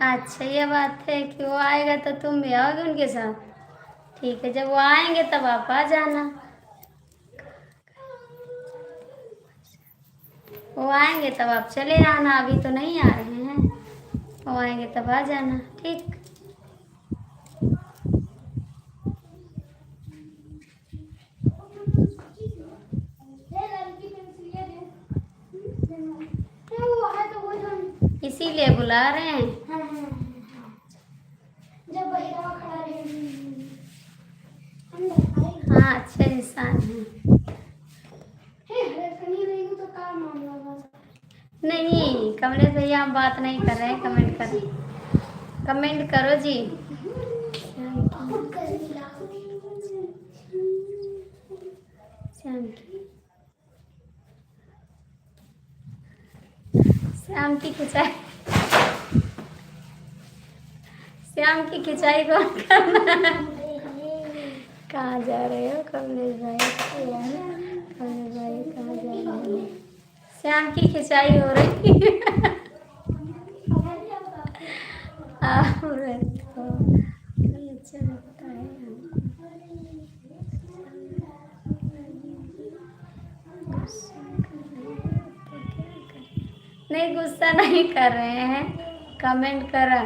अच्छा ये बात है कि वो आएगा तो तुम भी आओगे उनके साथ? ठीक है, जब वो आएंगे तब आप आ जाना। वो आएंगे तब आप चले आना, अभी तो नहीं आ रहे हैं, वो आएंगे तब आ जाना, ठीक? इसीलिए बुला रहे हैं। जब बहिरा खड़ा रहे हाँ, अच्छे इंसान हैं। तो क्या मामला होगा? नहीं कमलेश भैया, हम बात नहीं कर रहे हैं, कमेंट करो, कमेंट करो जी। खुद कर दिया। श्याम की श्याम की खिंचाई, श्याम की खिंचाई कौन करना है? कहाँ जा रहे हो कमलेश भाई? कमलेश भाई कहाँ जा रहे हो? श्याम की खिंचाई हो रही है। औरत को नहीं अच्छा लगता है हमको। गुस्सा कर रहे हैं तो क्या करें? नहीं, गुस्सा नहीं कर रहे हैं, कमेंट करा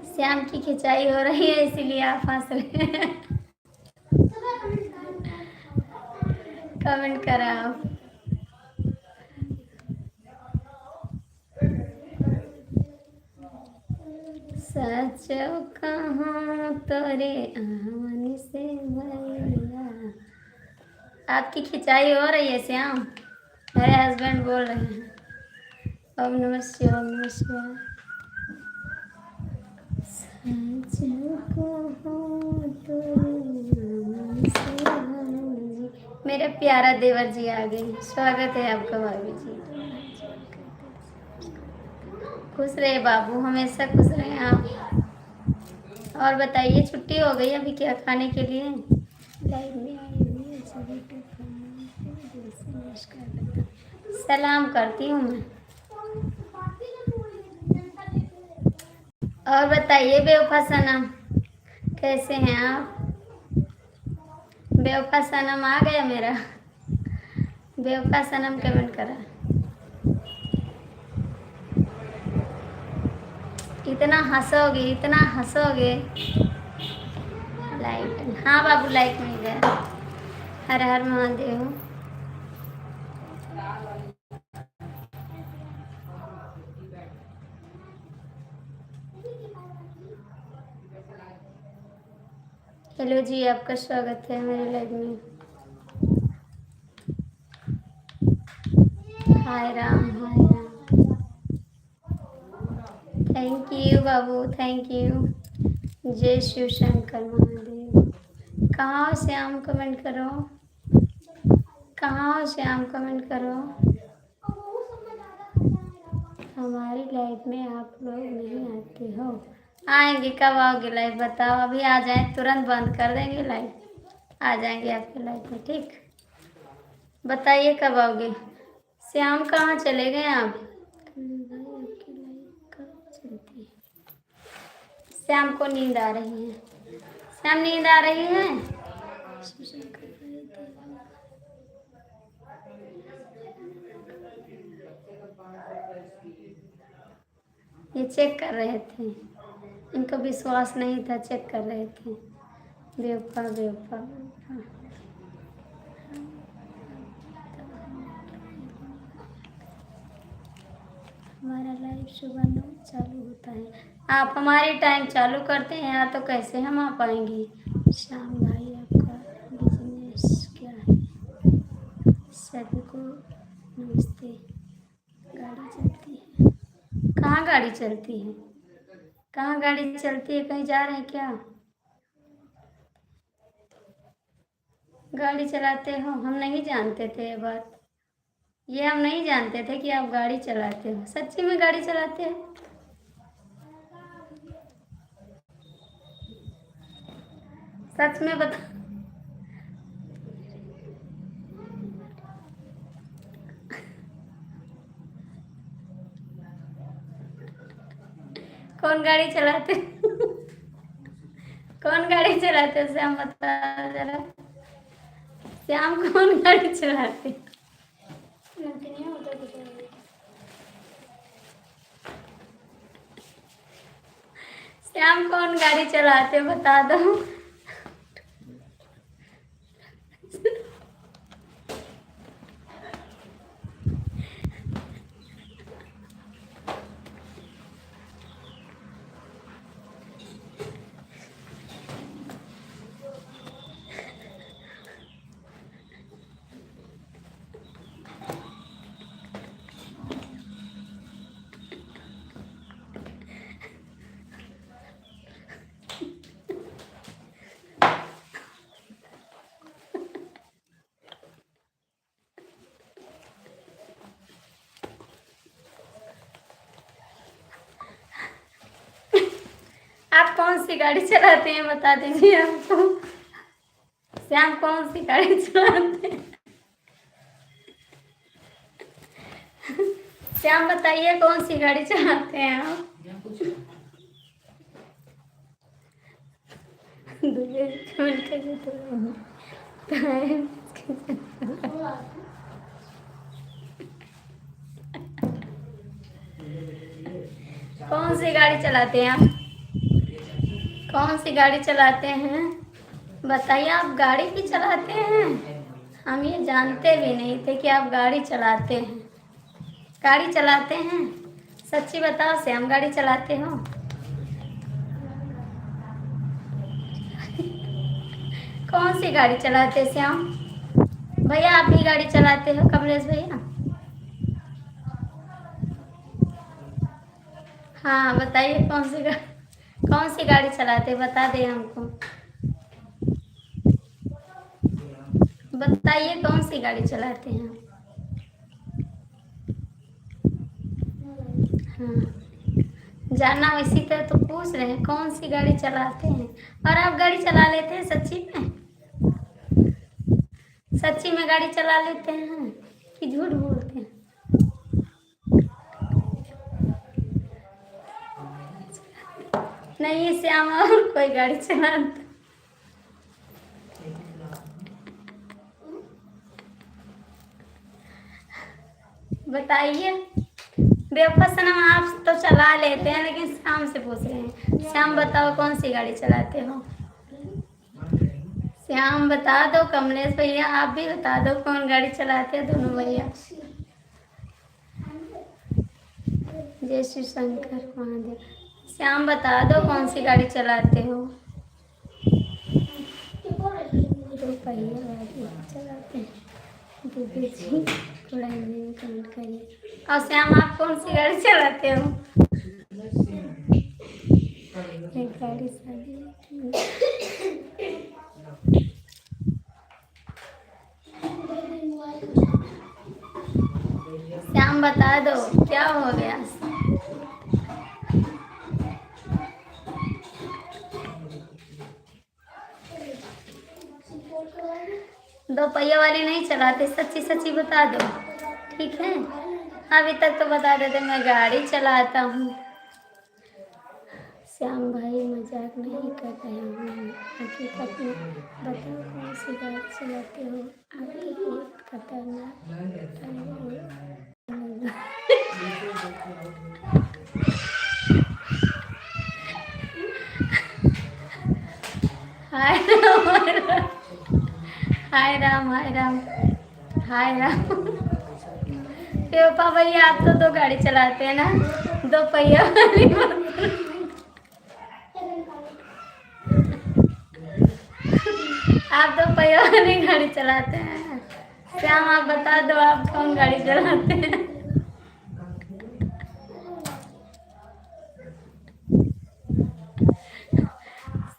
श्याम की खिंचाई हो रही है इसीलिए आप हंस रहे हैं। कमेंट करा आप। सच कहाँ तोरे आवन से भैया। आपकी खिंचाई हो रही है श्याम, मेरे हस्बैंड बोल रहे हैं। ओम नमः शिवाय, ओम नमः शिवाय। सच कहाँ तोरे आवन से भैया। मेरे प्यारा देवर जी आ गए, स्वागत है आपका भाभी जी। खुश रहे बाबू, हमेशा खुश रहे आप। और बताइए, छुट्टी हो गई अभी क्या खाने के लिए? लाइव में आई हुई है सभी को दिल से नमस्कार करता हूं। सलाम करती हूँ मैं। और बताइए बेवफा सनम, कैसे हैं आप? बेवफा सनम आ गया मेरा। बेवफा सनम कमेंट करा। इतना हंसोगे, इतना हंसोगे। लाइट, हाँ बाबू लाइट मिल गया। हर हर महादेव। हेलो जी, आपका स्वागत है मेरे लाइव में। हाय राम, हाय राम। थैंक यू बाबू, थैंक यू। जय शिव शंकर महादेव। कहाँ हो श्याम, कमेंट करो। कहाँ हो श्याम, कमेंट करो। हमारी लाइफ में आप लोग नहीं आते हो। आएंगे, कब आओगे लाइव बताओ? अभी आ जाए, तुरंत बंद कर देंगे लाइव। आ जाएंगे आपके लाइफ में, ठीक? बताइए कब आओगे। श्याम कहाँ चले गए आप? आपकी लाइफ कब चलती है? श्याम को नींद आ रही है। श्याम नींद आ रही है? ये चेक कर रहे थे, इनको विश्वास नहीं था, चेक कर रहे थे। बेवफा बेवफा बेवफा। हमारा लाइव सुबह 9 चालू होता है। आप हमारी टाइम चालू करते हैं यहाँ, तो कैसे हम आ पाएंगे? श्याम भाई आपका बिजनेस क्या है? सभी को नमस्ते। गाड़ी चलती है? कहाँ गाड़ी चलती है? कहाँ गाड़ी चलती है? कहीं जा रहे हैं क्या? गाड़ी चलाते हो? हम नहीं जानते थे ये बात। ये हम नहीं जानते थे कि आप गाड़ी चलाते हो। सच्ची में गाड़ी चलाते हैं? सच में बता। कौन गाड़ी चलाते? कौन गाड़ी चलाते हो श्याम, बता जरा। श्याम कौन गाड़ी चलाते? श्याम कौन गाड़ी चलाते बता दो। कौन सी गाड़ी चलाते हैं बता दीजिए हमको। श्याम कौन सी गाड़ी चलाते हैं? श्याम बताइए कौन सी गाड़ी चलाते हैं आप? दूल्हे कमेंट करिए कौन सी गाड़ी चलाते हैं आप? कौन सी गाड़ी चलाते हैं बताइए। आप गाड़ी भी चलाते हैं? हम ये जानते भी नहीं थे कि आप गाड़ी चलाते हैं। गाड़ी चलाते हैं? सच्ची बताओ श्याम, गाड़ी चलाते हो? कौन सी गाड़ी चलाते हैं श्याम? भैया आप भी गाड़ी चलाते हो? कमलेश भैया हाँ बताइए कौन सी गाड़ी चलाते बता दे हमको। बताइए कौन सी गाड़ी चलाते हैं? हाँ जानना इसी तरह तो पूछ रहे हैं कौन सी गाड़ी चलाते हैं। और आप गाड़ी चला लेते हैं सच्ची में? सच्ची में गाड़ी चला लेते हैं कि झूठ बोलते हैं? नहीं श्याम और कोई गाड़ी चलाता। बताइए बेवफा सनम, आप तो चला लेते हैं लेकिन श्याम से पूछ रहे हैं। श्याम बताओ कौन सी गाड़ी चलाते हो? श्याम बता दो। कमलेश भैया आप भी बता दो कौन गाड़ी चलाते हैं दोनों भैया। जय श्री शंकर महादेव। श्याम बता दो कौन सी गाड़ी चलाते हो? दो पहिया गाड़ी चलाते हैं। दीदी जी थोड़ा हिंदी में कमेंट करिए। और श्याम आप कौन सी गाड़ी चलाते हो? एक गाड़ी शादी श्याम बता दो क्या हो गया? दो पहिया वाली नहीं चलाते, सच्ची सच्ची बता दो ठीक है। अभी तक तो बता देते मैं गाड़ी चलाता हूँ। श्याम भाई मजाक नहीं कर रहे हूँ, हकीकत में बताओ कौन सी गाड़ी चलाते हो? आपकी बहुत खतरनाक हाय राम हाय राम हाय राम हाय राम। पेपा भैया आप तो दो गाड़ी चलाते हैं ना, दो पहिया वाली। आप दो पहिया वाली गाड़ी चलाते हैं। श्याम आप बता दो आप कौन गाड़ी चलाते हैं?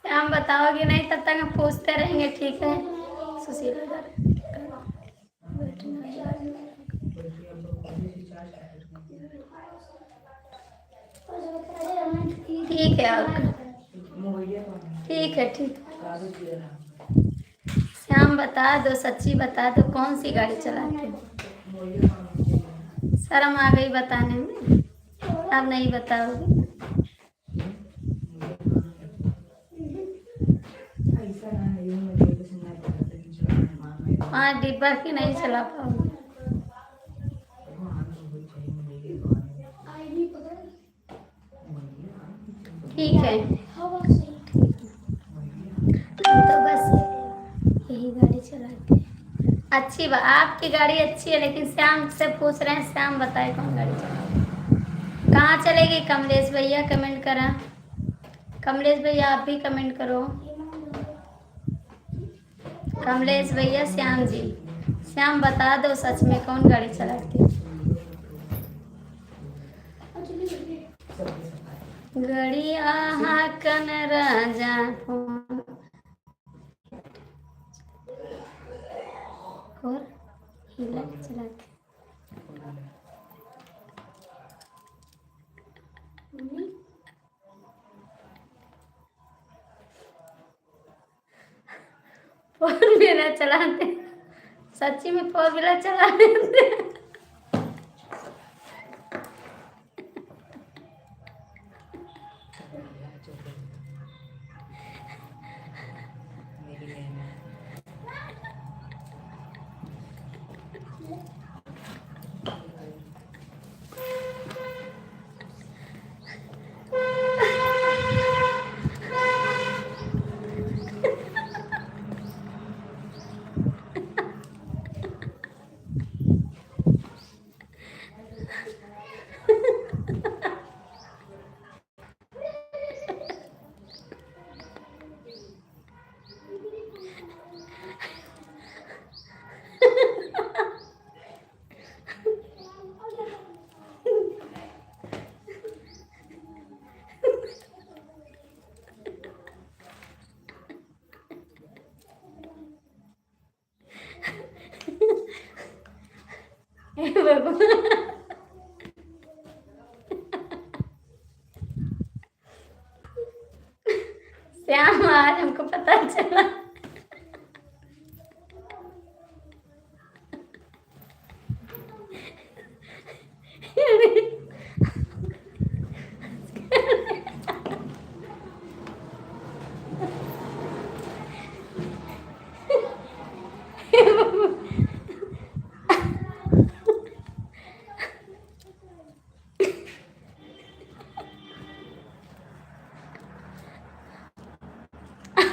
श्याम बताओगे नहीं तब तक हम पूछते रहेंगे ठीक है। सुशीला ठीक है ठीक है ठीक। श्याम बता दो सच्ची बता दो कौन सी गाड़ी चलाते हो? शर्म आ गई बताने में, आप नहीं बताओगे। हाँ डिब्बा की नहीं चला पाओगे। ठीक है तो बस यही गाड़ी चलाते हैं। अच्छी बात, आपकी गाड़ी अच्छी है लेकिन श्याम से पूछ रहे हैं। श्याम बताए कौन गाड़ी चलाते हैं? कहाँ चलेगी? कमलेश भैया कमेंट करा। कमलेश भैया आप भी कमेंट करो। कमलेश भैया श्याम जी, श्याम बता दो सच में कौन गाड़ी चलाती है? गड़िया हाकन राजा और हिला चलाते। व्हीलर चलाते, सच्ची में 4 व्हीलर चला लेते। मेरी बहन है। हे भगवान, श्याम आज हमको पता चला।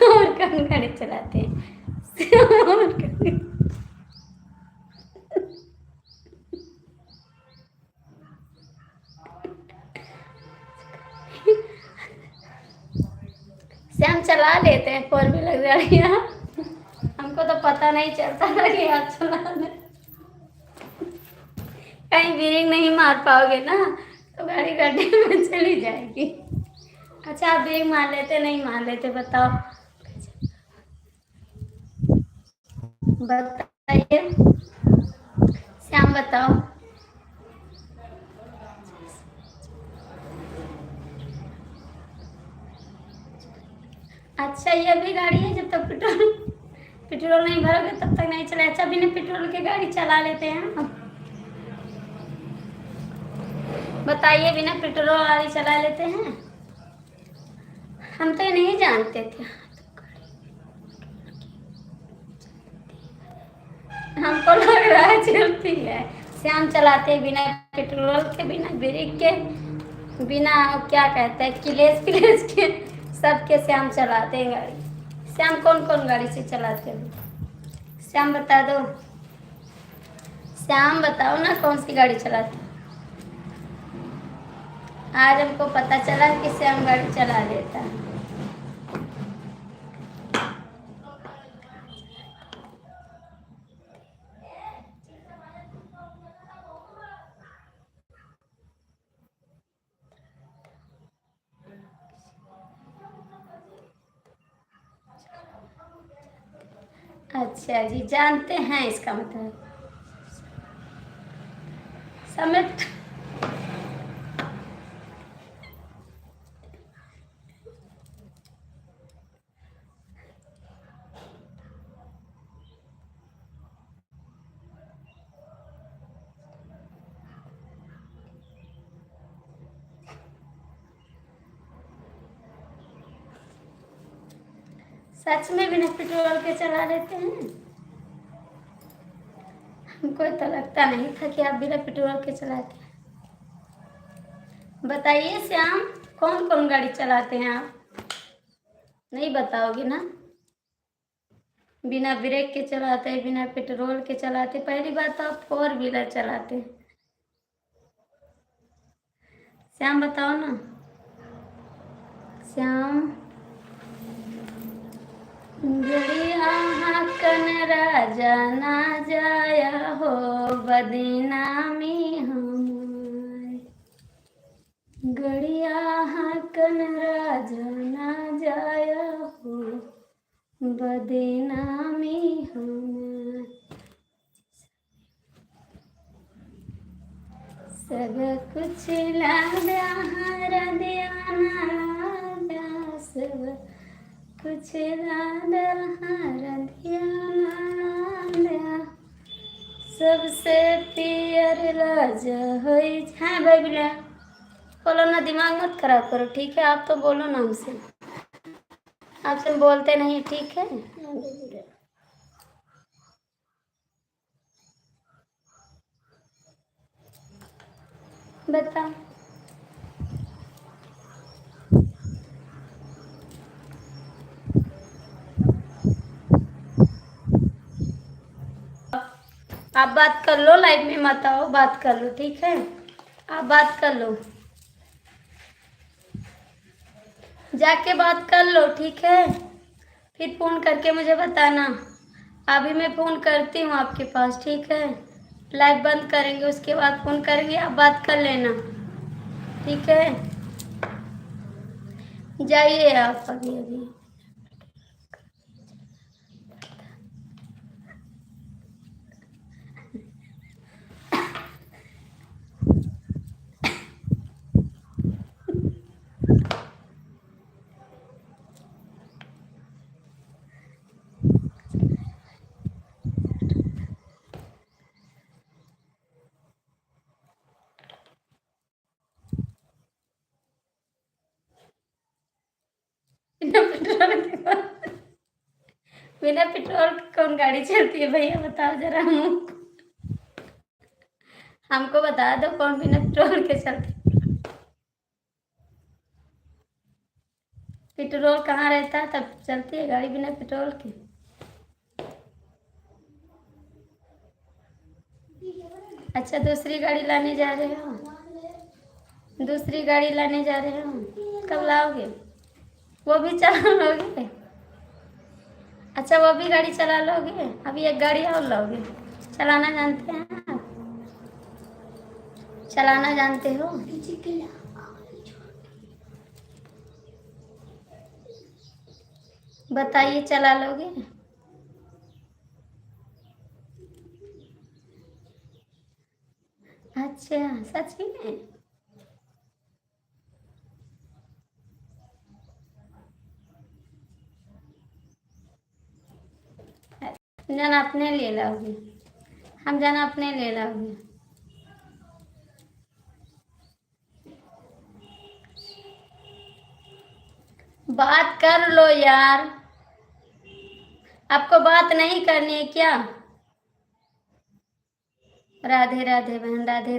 और कौन गाड़ी चलाते हैं? और कौन? श्याम चला लेते हैं 4 व्हीलर गाड़ियाँ, हमको तो पता नहीं चलता था कि आप चला ले। कहीं ब्रेक नहीं मार पाओगे ना तो गाड़ी गड्ढे में चली जाएगी। अच्छा आप ब्रेक मार लेते नहीं मार लेते बताओ? बताइए श्याम, बताओ। अच्छा ये भी गाड़ी है, जब तक पेट्रोल नहीं भरोगे तब तक नहीं चले। अच्छा बिना पेट्रोल के गाड़ी चला लेते हैं हम, बताइए बिना पेट्रोल वाली चला लेते हैं? हम तो ये नहीं जानते थे। हमको लग रहा है चलती है। श्याम चलाते हैं बिना पेट्रोल के, बिना ब्रेक के, बिना क्या कहते हैं क्लच के, सबके श्याम चलाते हैं गाड़ी। श्याम कौन कौन गाड़ी से चलाते हो? श्याम बता दो, श्याम बताओ ना कौन सी गाड़ी चलाते हो? आज हमको पता चला कि श्याम गाड़ी चला लेता है। अच्छा जी, जानते हैं इसका मतलब समय। सच में बिना पेट्रोल के चला लेते हैं? हमको तो लगता नहीं था कि आप बिना पेट्रोल के चलाते हैं। बताइए श्याम, कौन कौन गाड़ी चलाते हैं आप? नहीं बताओगे ना? बिना ब्रेक के चलाते, बिना पेट्रोल के चलाते। पहली बात तो आप 4 व्हीलर चलाते हैं। श्याम बताओ ना श्याम। गड़िया हाकन राजा ना जाया हो बदनामी हमार। गड़िया हाकन राजा ना जाया हो बदनामी हमार। सब कुछ लादा हर दियाना, सब कुछ रांदर रंधिया नांदया सबसे पियर राजा होई। हाँ भाई बिला बोलो ना, दिमाग मत खराब करो ठीक है। आप तो बोलो ना हमसे, आपसे हम बोलते नहीं ठीक है। बताओ आप बात कर लो, लाइव में मत आओ, बात कर लो ठीक है। आप बात कर लो, जाके बात कर लो ठीक है। फिर फ़ोन करके मुझे बताना। अभी मैं फ़ोन करती हूँ आपके पास ठीक है। लाइव बंद करेंगे उसके बाद फ़ोन करेंगे, आप बात कर लेना ठीक है। जाइए आप अभी अभी। बिना पेट्रोल के बिना पेट्रोल की कौन गाड़ी चलती है भैया, बताओ जरा हमको बता दो कौन बिना पेट्रोल के चलती। पेट्रोल कहाँ रहता है तब चलती है गाड़ी बिना पेट्रोल के। अच्छा दूसरी गाड़ी लाने जा रहे हो, दूसरी गाड़ी लाने जा रहे हो, कब लाओगे? वो भी चला लोगे? अच्छा वो भी गाड़ी चला लोगे? अभी एक गाड़ी और लोगे? चलाना जानते हैं आप? चलाना जानते हो? बताइए चला लोगे? अच्छा सच में? जान अपने ले लाओगे? हम जान अपने ले लाओगे? बात कर लो यार, आपको बात नहीं करनी है क्या? राधे राधे बहन राधे।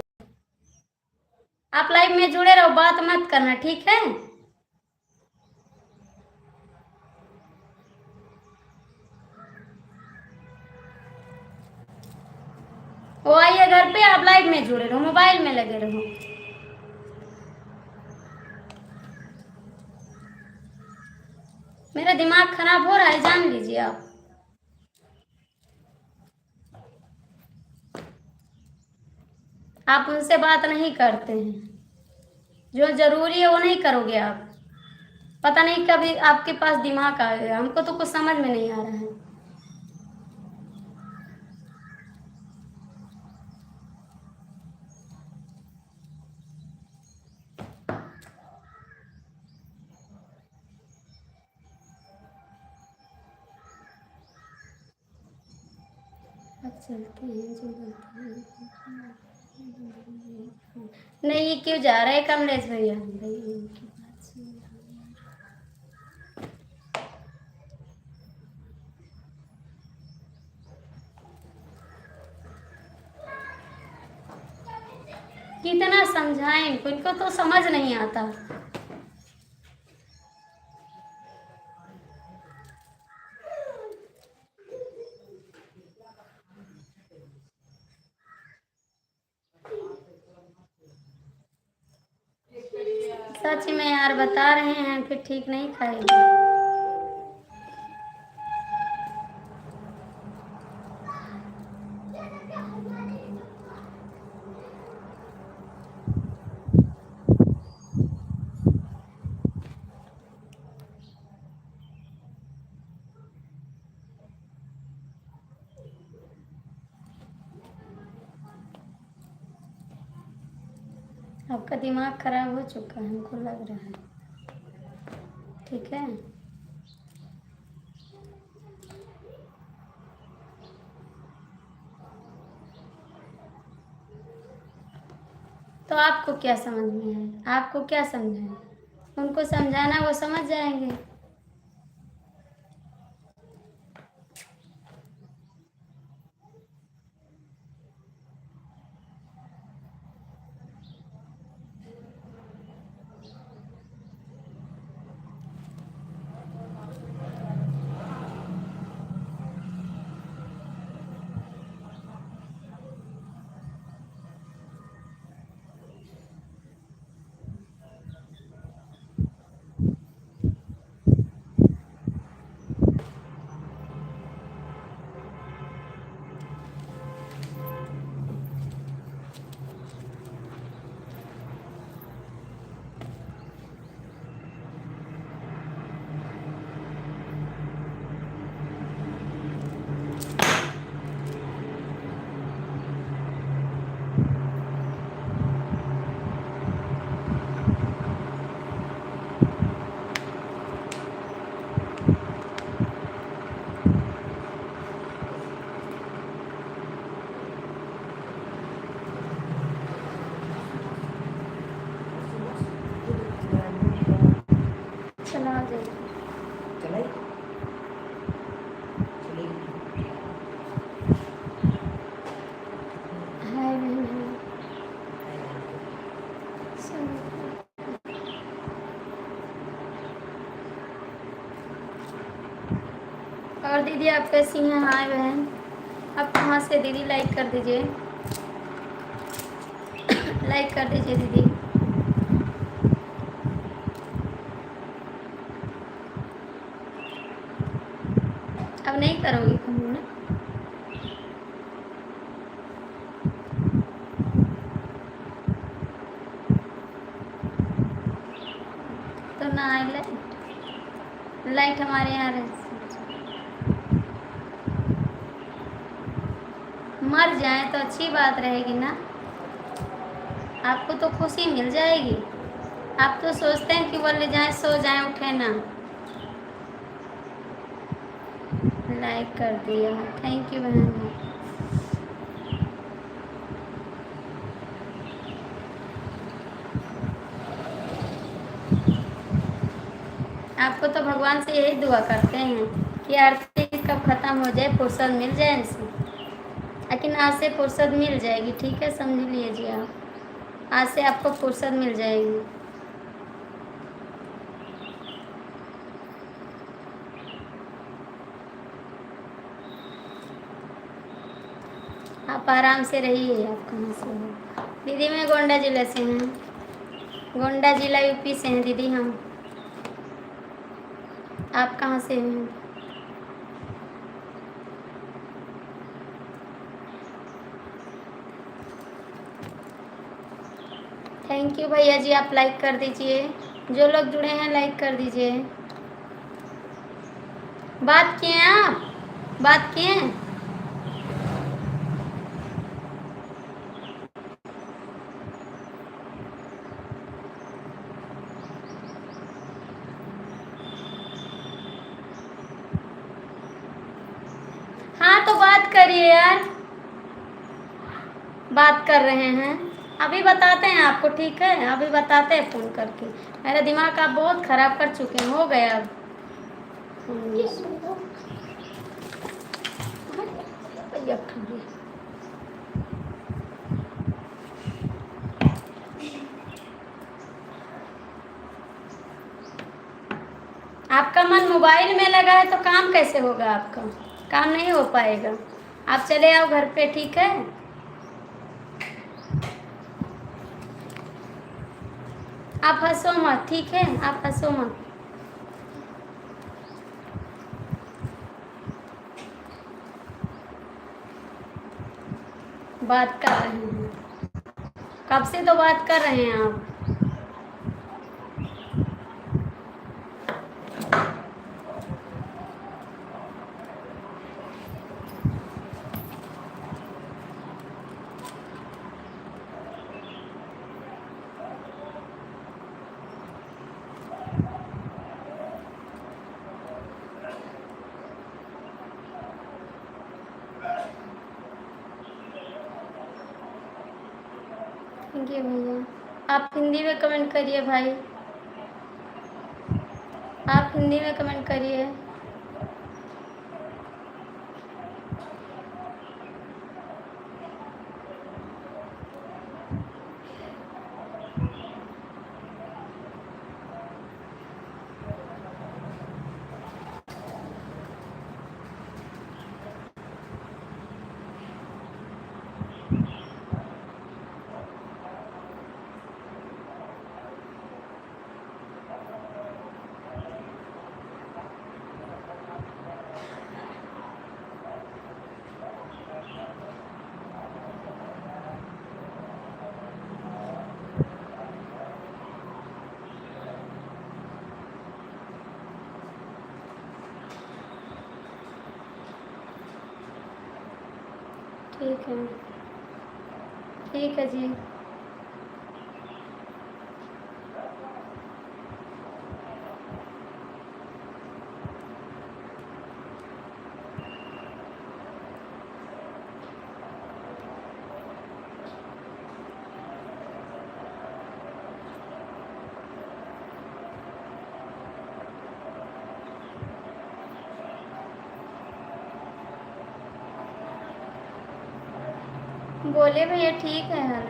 आप लाइव में जुड़े रहो, बात मत करना ठीक है। वो आइए घर पे, आप लाइव में जुड़े रहो, मोबाइल में लगे रहो। मेरा दिमाग खराब हो रहा है जान लीजिए आप। आप उनसे बात नहीं करते हैं, जो जरूरी है वो नहीं करोगे आप। पता नहीं कभी आपके पास दिमाग आ गया, हमको तो कुछ समझ में नहीं आ रहा है। अब चलते हैं जो नहीं, ये क्यों जा रहे हैं कमलेश भैया? भैया उनकी बात सुन। कितना समझाएं इनको तो समझ नहीं आता। सच में यार बता रहे हैं फिर ठीक नहीं खाएगी। आपका दिमाग खराब हो चुका है हमको लग रहा है ठीक है। तो आपको क्या समझ में है? आपको क्या समझाएं? उनको समझाना, वो समझ जाएंगे। चलो आ जाइए। चलाई चलेगी। हाय बहन, चलो। और दीदी आप कैसी हैं? हाय बहन, आप कहाँ से दीदी? लाइक कर दीजिए, लाइक कर दीजिए दीदी। अब नहीं करोगी कभी ना? तो ना आए लाइट, लाइट हमारे यहाँ रह, मर जाए तो अच्छी बात रहेगी ना, आपको तो खुशी मिल जाएगी। आप तो सोचते हैं कि वो ले जाए, सो जाए, उठे ना। लाइक कर दिया, थैंक यू बहन। आपको तो भगवान से यही दुआ करते हैं कि आरती कब ख़त्म हो जाए, फुर्सत मिल जाए इनसे। लेकिन आज से फुर्सत मिल जाएगी, ठीक है, समझ लीजिए आप, आज से आपको फुर्सत मिल जाएगी। आप आराम से रहिए। आप कहाँ से हो दीदी? मैं गोंडा जिले से हूँ, गोंडा जिला यूपी से हैं दीदी हम। आप कहाँ से हैं? थैंक यू भैया जी, आप लाइक कर दीजिए, जो लोग जुड़े हैं लाइक कर दीजिए। बात किए हैं आप? बात किए हैं? हाँ तो बात करिए यार, बात कर रहे हैं, अभी बताते हैं आपको, ठीक है, अभी बताते हैं फ़ोन करके। मेरा दिमाग आप बहुत ख़राब कर चुके हैं, हो गया अब। भैया ठंडी। आपका मन मोबाइल में लगा है तो काम कैसे होगा? आपका काम नहीं हो पाएगा। आप चले आओ घर पे, ठीक है? आप हंसो मत, ठीक है, आप हंसो मत। बात कर रहे हैं, कब से तो बात कर रहे हैं आप। थैंक यू भैया। आप हिंदी में कमेंट करिए भाई, आप हिंदी में कमेंट करिए। ठीक है, ठीक है जी। बोले भैया ठीक है, हर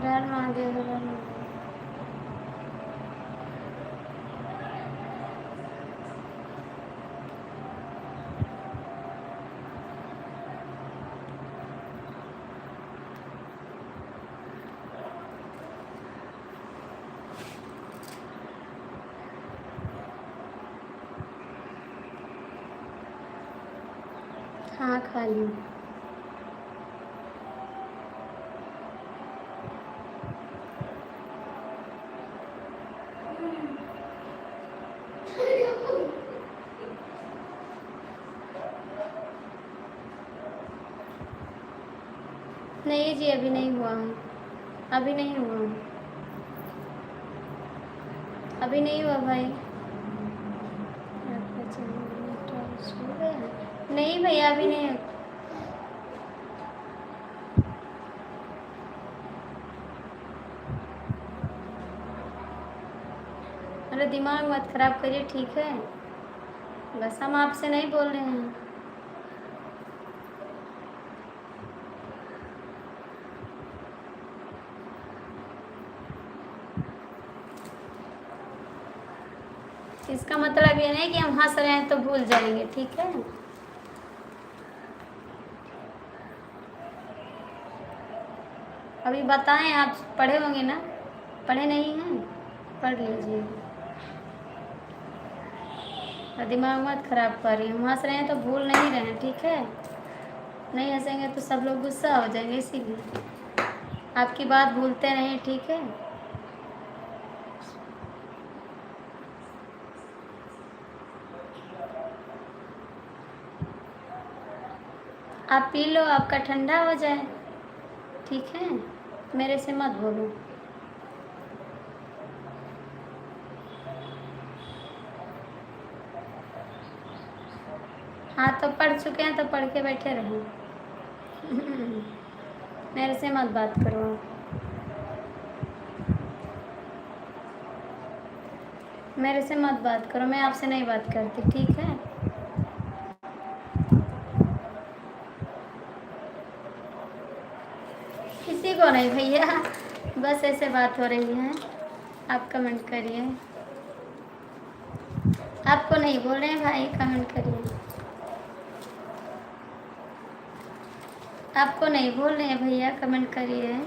हर महादेव, हर हर महादेव। हाँ खा ली। नहीं जी, अभी नहीं हुआ है, अभी नहीं हुआ, अभी नहीं हुआ भाई। नहीं भैया अभी नहीं। अरे दिमाग मत खराब करिए, ठीक है, बस हम आपसे नहीं बोल रहे हैं। इसका मतलब ये नहीं कि हम हंस रहे हैं तो भूल जाएंगे, ठीक है। अभी बताएं, आप पढ़े होंगे ना, पढ़े नहीं हैं, पढ़ लीजिए। दिमाग मत खराब करिए, हम हंस रहे हैं तो भूल नहीं रहे हैं, ठीक है। नहीं हंसेंगे तो सब लोग गुस्सा हो जाएंगे, इसीलिए आपकी बात भूलते नहीं, ठीक है। आप पी लो, आपका ठंडा हो जाए, ठीक है, मेरे से मत बोलो। हाँ तो पढ़ चुके हैं तो पढ़ के बैठे रहो। मेरे से मत बात करो आप। मेरे से मत बात करो, मैं आपसे नहीं बात करती, ठीक है। किसी को नहीं भैया, बस ऐसे बात हो रही है, आप कमेंट करिए। आपको नहीं बोल रहे हैं भाई, कमेंट करिए। आपको नहीं बोल रहे हैं भैया, कमेंट करिए।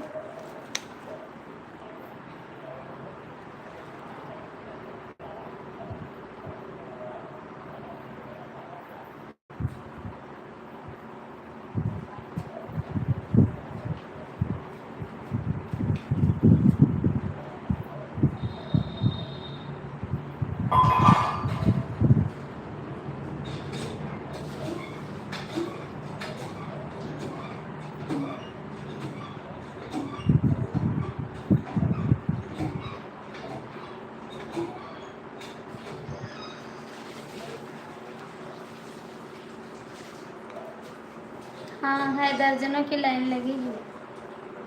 हाँ है, दर्जनों की लाइन लगी है,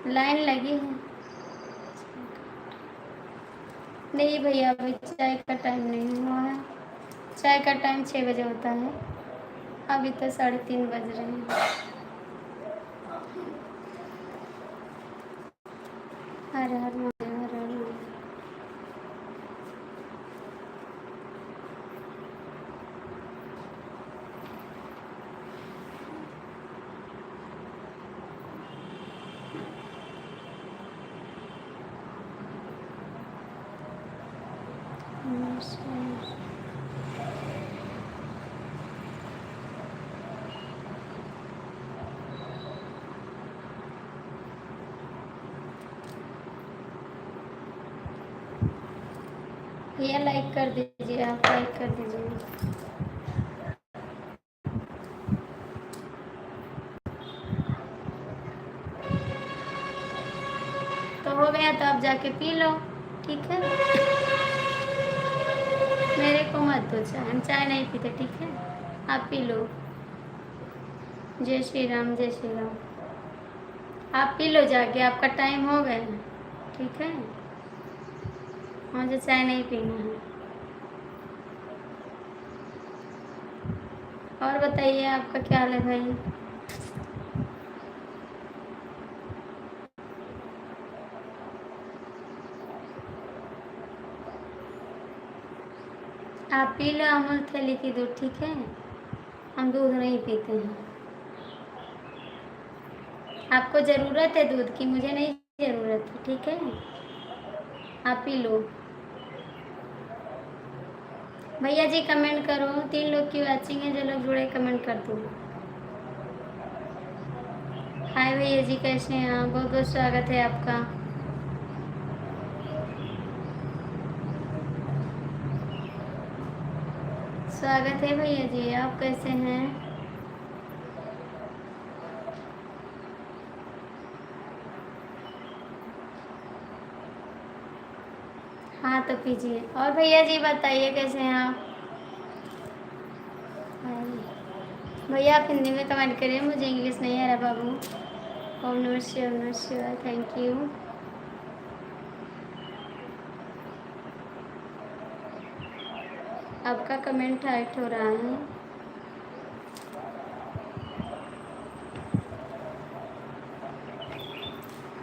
लाइन लगी है। नहीं भैया, अभी चाय का टाइम नहीं हुआ है। चाय का टाइम 6 बजे होता है, अभी तो 3:30 बज रहे हैं। हर हर महादेव, हर हर महादेव। भैया लाइक कर दीजिए, आप लाइक कर दीजिए। तो हो गया तो आप जाके पी लो, ठीक है। मेरे को मत दो चाय, हम चाय नहीं पीते, ठीक है। आप पी लो। जय श्री राम, जय श्री राम। आप पी लो जाके, आपका टाइम हो गया, ठीक है। मुझे चाय नहीं पीना है। और बताइए आपका क्या हाल है भाई? आप पी लो अमूल थैली की दूध, ठीक है। हम दूध नहीं पीते हैं। आपको ज़रूरत है दूध की, मुझे नहीं ज़रूरत है, ठीक है। आप पी लो। भैया जी कमेंट करो, 3 लोग की वाचिंग है, जो लोग जुड़े कमेंट कर दो। हाय भैया जी, कैसे हैं आप? बहुत बहुत स्वागत है आपका। स्वागत है भैया जी, आप कैसे हैं? हाँ तो पीजिए। और भैया जी बताइए कैसे हैं आप? भैया आप हिंदी में कमेंट करिए, मुझे इंग्लिश नहीं आ रहा बाबू। ओम नमः शिवाय, ओम नमः शिवाय, थैंक यू। आपका कमेंट हाइट हो रहा है।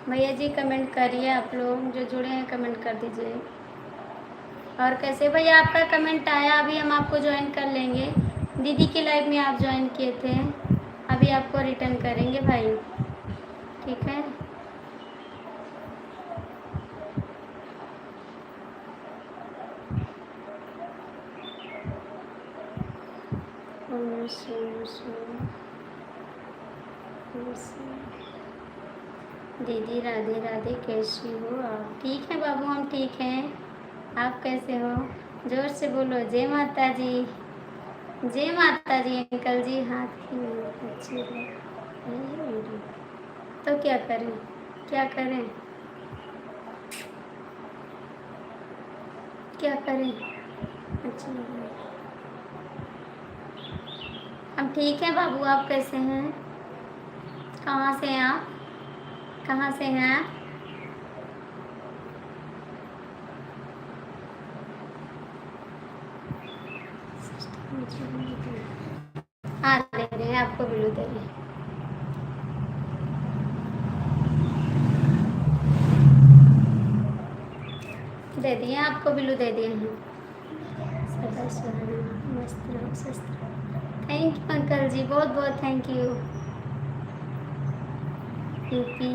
भैया जी कमेंट करिए, आप लोग जो जुड़े हैं कमेंट कर दीजिए। और कैसे भैया आपका कमेंट आया, अभी हम आपको ज्वाइन कर लेंगे। दीदी की लाइव में आप ज्वाइन किए थे, अभी आपको रिटर्न करेंगे भाई, ठीक है। दीदी राधे राधे, कैसी हो आप? ठीक है बाबू, हम ठीक हैं। आप कैसे हो? जोर से बोलो। जय माता जी, जय माता जी। अंकल जी हाथ की अच्छी है। तो क्या करें, क्या करें, क्या करें? अच्छा लग रहा है। हम ठीक हैं बाबू, आप कैसे हैं? कहाँ से हैं आप? कहाँ से हैं आप? हाँ ले रहे हैं, आपको बिल्लू दे रहे हैं। दे दिए आपको, बिल्लू दे दिए हैं। सदा सुहाना, मस्त रहो, स्वस्थ रहो। थैंक यू अंकल जी, बहुत बहुत थैंक यू। यूपी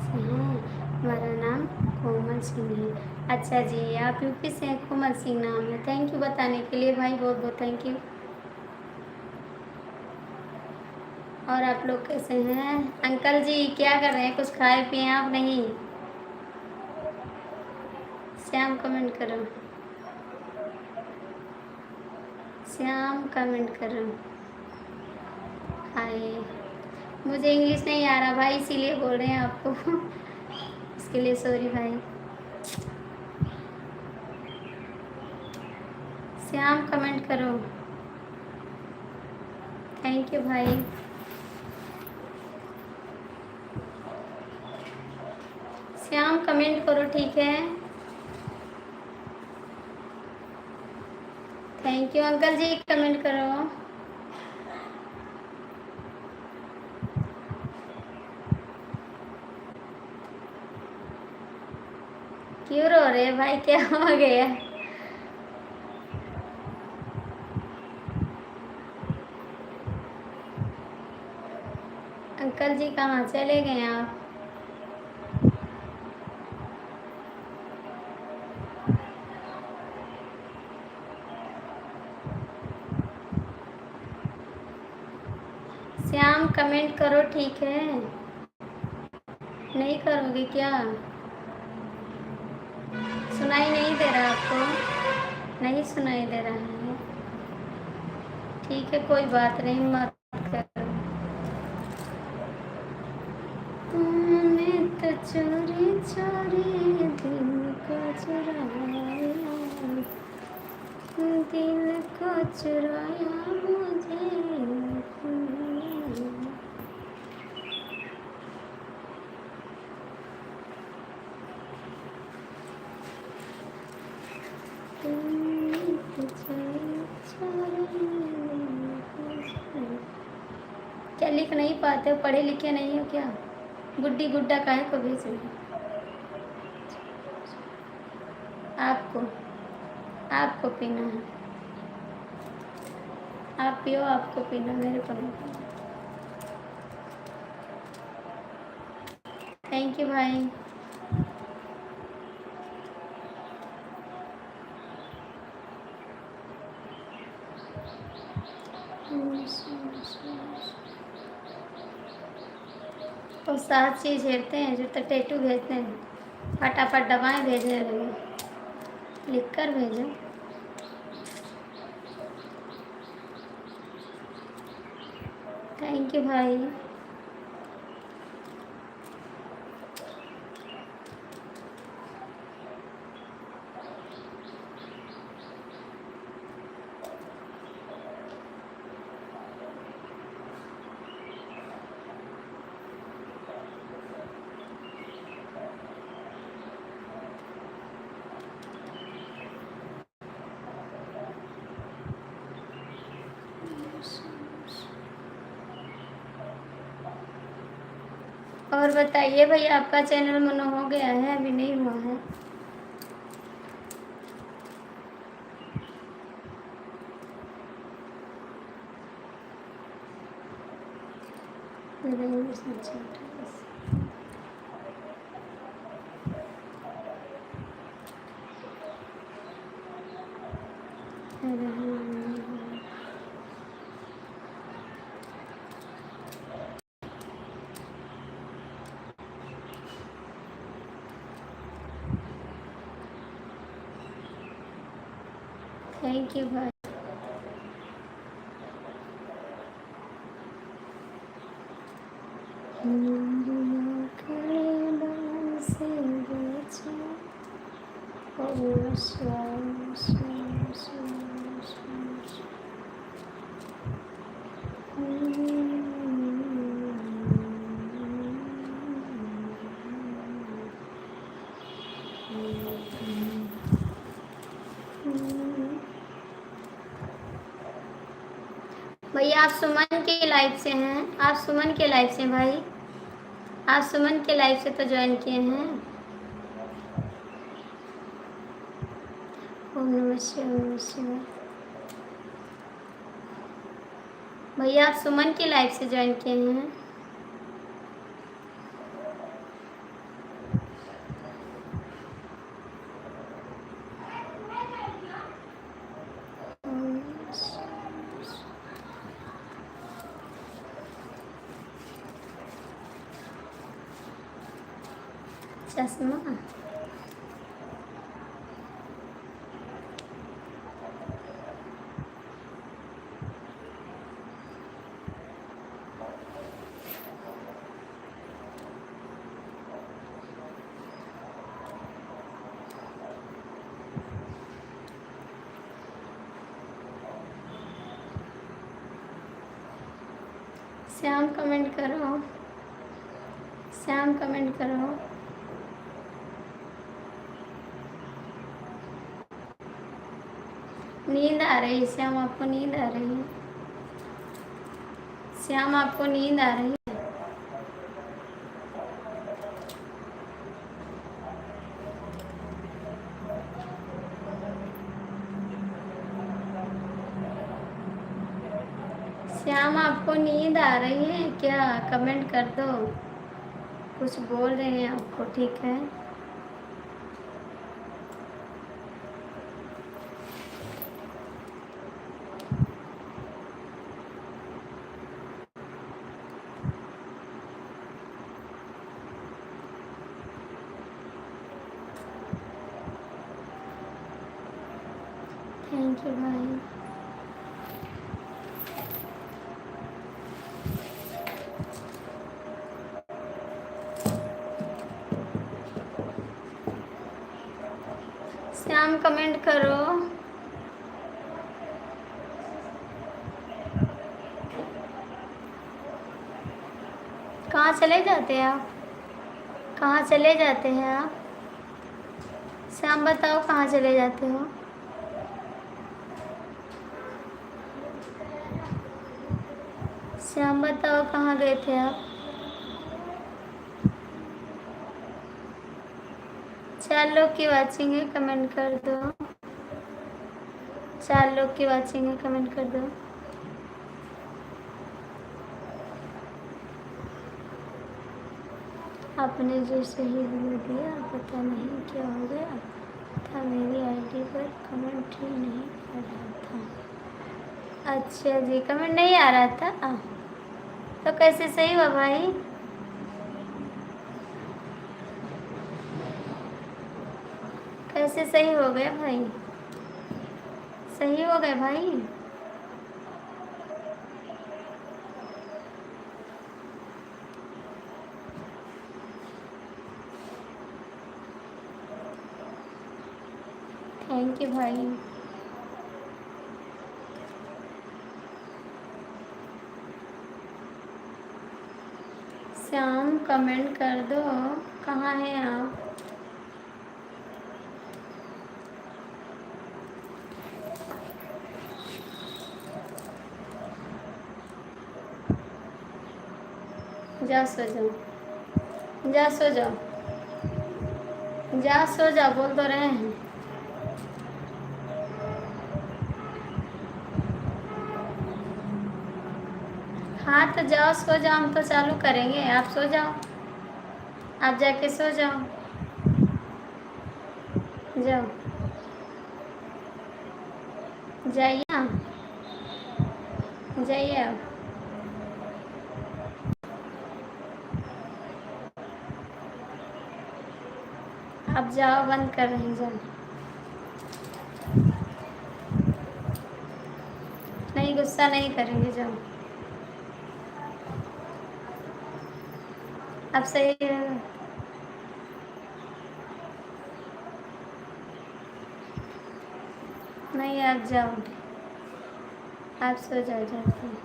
से हैं, हमारा नाम कोमल सिंह है। अच्छा जी, आप यूपी से हैं, कोमल सिंह नाम है। थैंक यू बताने के लिए भाई, बहुत बहुत थैंक यू। और आप लोग कैसे हैं? अंकल जी क्या कर रहे हैं? कुछ खाए पिए आप? नहीं, श्याम कमेंट करो, श्याम कमेंट करो। हाय, मुझे इंग्लिश नहीं आ रहा भाई, इसीलिए बोल रहे हैं आपको इसके लिए सॉरी भाई। श्याम कमेंट करो, थैंक यू भाई। श्याम कमेंट करो, ठीक है। Thank you uncle ji, comment करो। क्यों रो रहे भाई, क्या हो गया? अंकल जी कहाँ चले गए आप? श्याम कमेंट करो, ठीक है? नहीं करोगे क्या? सुनाई नहीं दे रहा आपको? नहीं सुनाई दे रहा है? ठीक है, कोई बात नहीं, मत करो। तूने तो चोरी चोरी दिल को चुराया, दिल को चुराया मुझे। क्या लिख नहीं पाते हो? पढ़े लिखे नहीं हो क्या? गुड्डी गुड्डा काहे को भेज रही हो? आपको आपको पीना है, आप पियो, आपको पीना, मेरे को नहीं पीना। थैंक यू भाई। तो 7 चीज़ हेरते हैं जो तो टैटू भेजते हैं, फटाफट दवाएं भेजने लगे, लिख कर भेजो। थैंक यू भाई। और बताइए भैया, आपका चैनल मनो हो गया है? अभी नहीं हुआ है। थैंक यू भाई। भैया आप सुमन के लाइव से हैं? आप सुमन के लाइव से भाई? आप सुमन के लाइव से तो ज्वाइन किए हैं। ओम नमः शिवाय, ओम नमः शिवाय। भैया आप सुमन के लाइव से ज्वाइन किए हैं? चश्मा श्याम कमेंट करो, श्याम कमेंट करो। नींद आ रही है श्याम, आपको नींद आ रही है? श्याम, आपको नींद आ रही है? श्याम, आपको नींद आ रही है क्या? कमेंट कर दो। कुछ बोल रहे हैं आपको, ठीक है? थैंक यू भाई। श्याम, कमेंट करो। कहाँ चले जाते हैं आप? कहाँ चले जाते हैं आप? श्याम, बताओ कहाँ चले जाते हो? श्याम, बताओ कहाँ गए थे आप? 4 लोग की वाचिंग है, कमेंट कर दो। 4 लोग की वाचिंग है, कमेंट कर दो। आपने जो सही व्यू दिया, पता नहीं क्या हो गया था, मेरी आईडी पर कमेंट ही नहीं आ रहा था। अच्छा जी, कमेंट नहीं आ रहा था तो कैसे सही हुआ भाई? कैसे सही हो गया भाई? सही हो गए भाई? थैंक यू भाई। श्याम, कमेंट कर दो, कहाँ हैं आप? जा सो जाओ, जा सो जाओ, जा सो जाओ, बोल तो रहे हैं। हाँ तो जाओ, सो जाओ, हम तो चालू करेंगे, आप सो जाओ, आप जाके सो जाओ, जाओ, जाइए जाइए आप। अब जाओ, बंद कर रहे हैं, जाओ। नहीं, गुस्सा नहीं करेंगे, जाओ। अब सही है। नहीं, आप जाओ, आप सो जाओ जाके।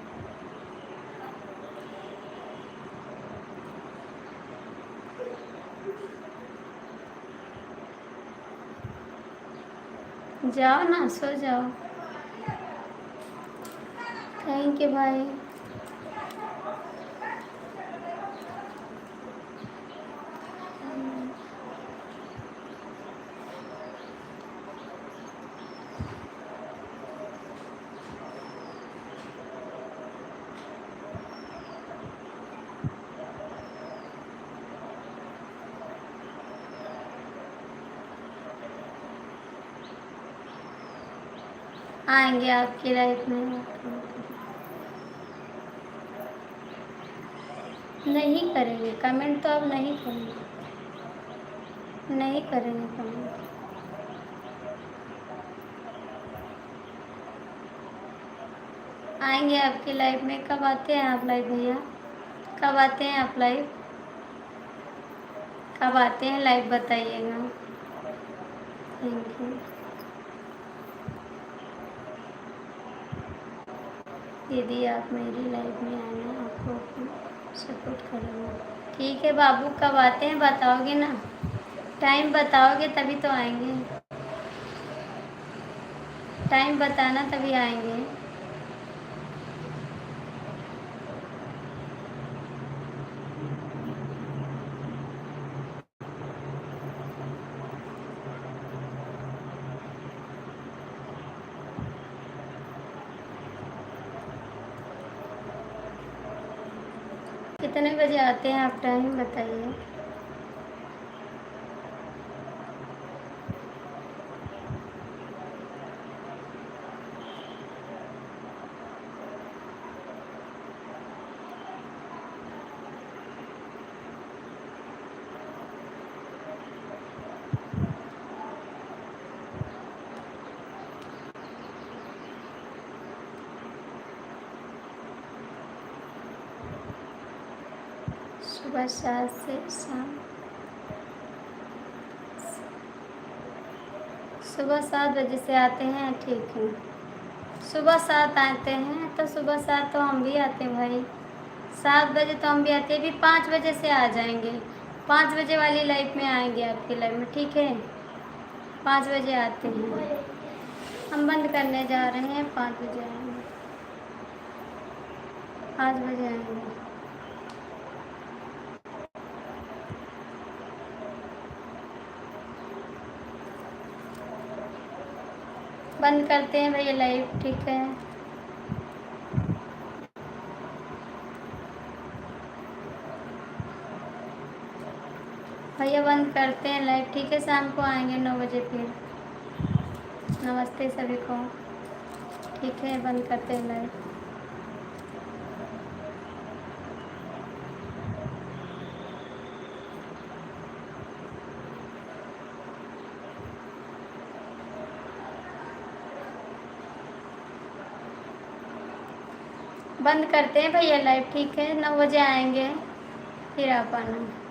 जाओ ना, सो जाओ। थैंक यू भाई। आएंगे आपकी लाइफ में। नहीं करेंगे कमेंट, तो अब नहीं करेंगे, नहीं करेंगे कमेंट। आएंगे आपकी लाइफ में। कब आते हैं आप लाइव भैया? कब आते हैं आप लाइव? कब आते हैं लाइव, बताइएगा। थैंक यू दीदी, आप मेरी लाइफ में आना, आपको सपोर्ट करूँगा। ठीक है बाबू, कब आते हैं बताओगे ना? टाइम बताओगे तभी तो आएंगे। टाइम बताना तभी आएंगे। कितने बजे आते हैं आप, टाइम बताइए। सुबह 7 से शाम, सुबह 7 बजे से आते हैं, ठीक है। सुबह 7 आते हैं तो सुबह 7 तो हम भी आते हैं भाई, 7 बजे तो हम भी आते हैं। अभी 5 बजे से आ जाएंगे, 5 बजे वाली लाइफ में आएंगे आपकी लाइफ में, ठीक है। 5 बजे आते हैं, हम बंद करने जा रहे हैं, 5 बजे आएंगे, 5 बजे आएंगे। बंद करते हैं भैया लाइव, ठीक है। भैया बंद करते हैं लाइव, ठीक है। शाम को आएंगे 9 बजे फिर। नमस्ते सभी को, ठीक है। बंद करते हैं लाइव। बंद करते हैं भैया लाइव, ठीक है। 9 बजे आएंगे, फिर आप आना।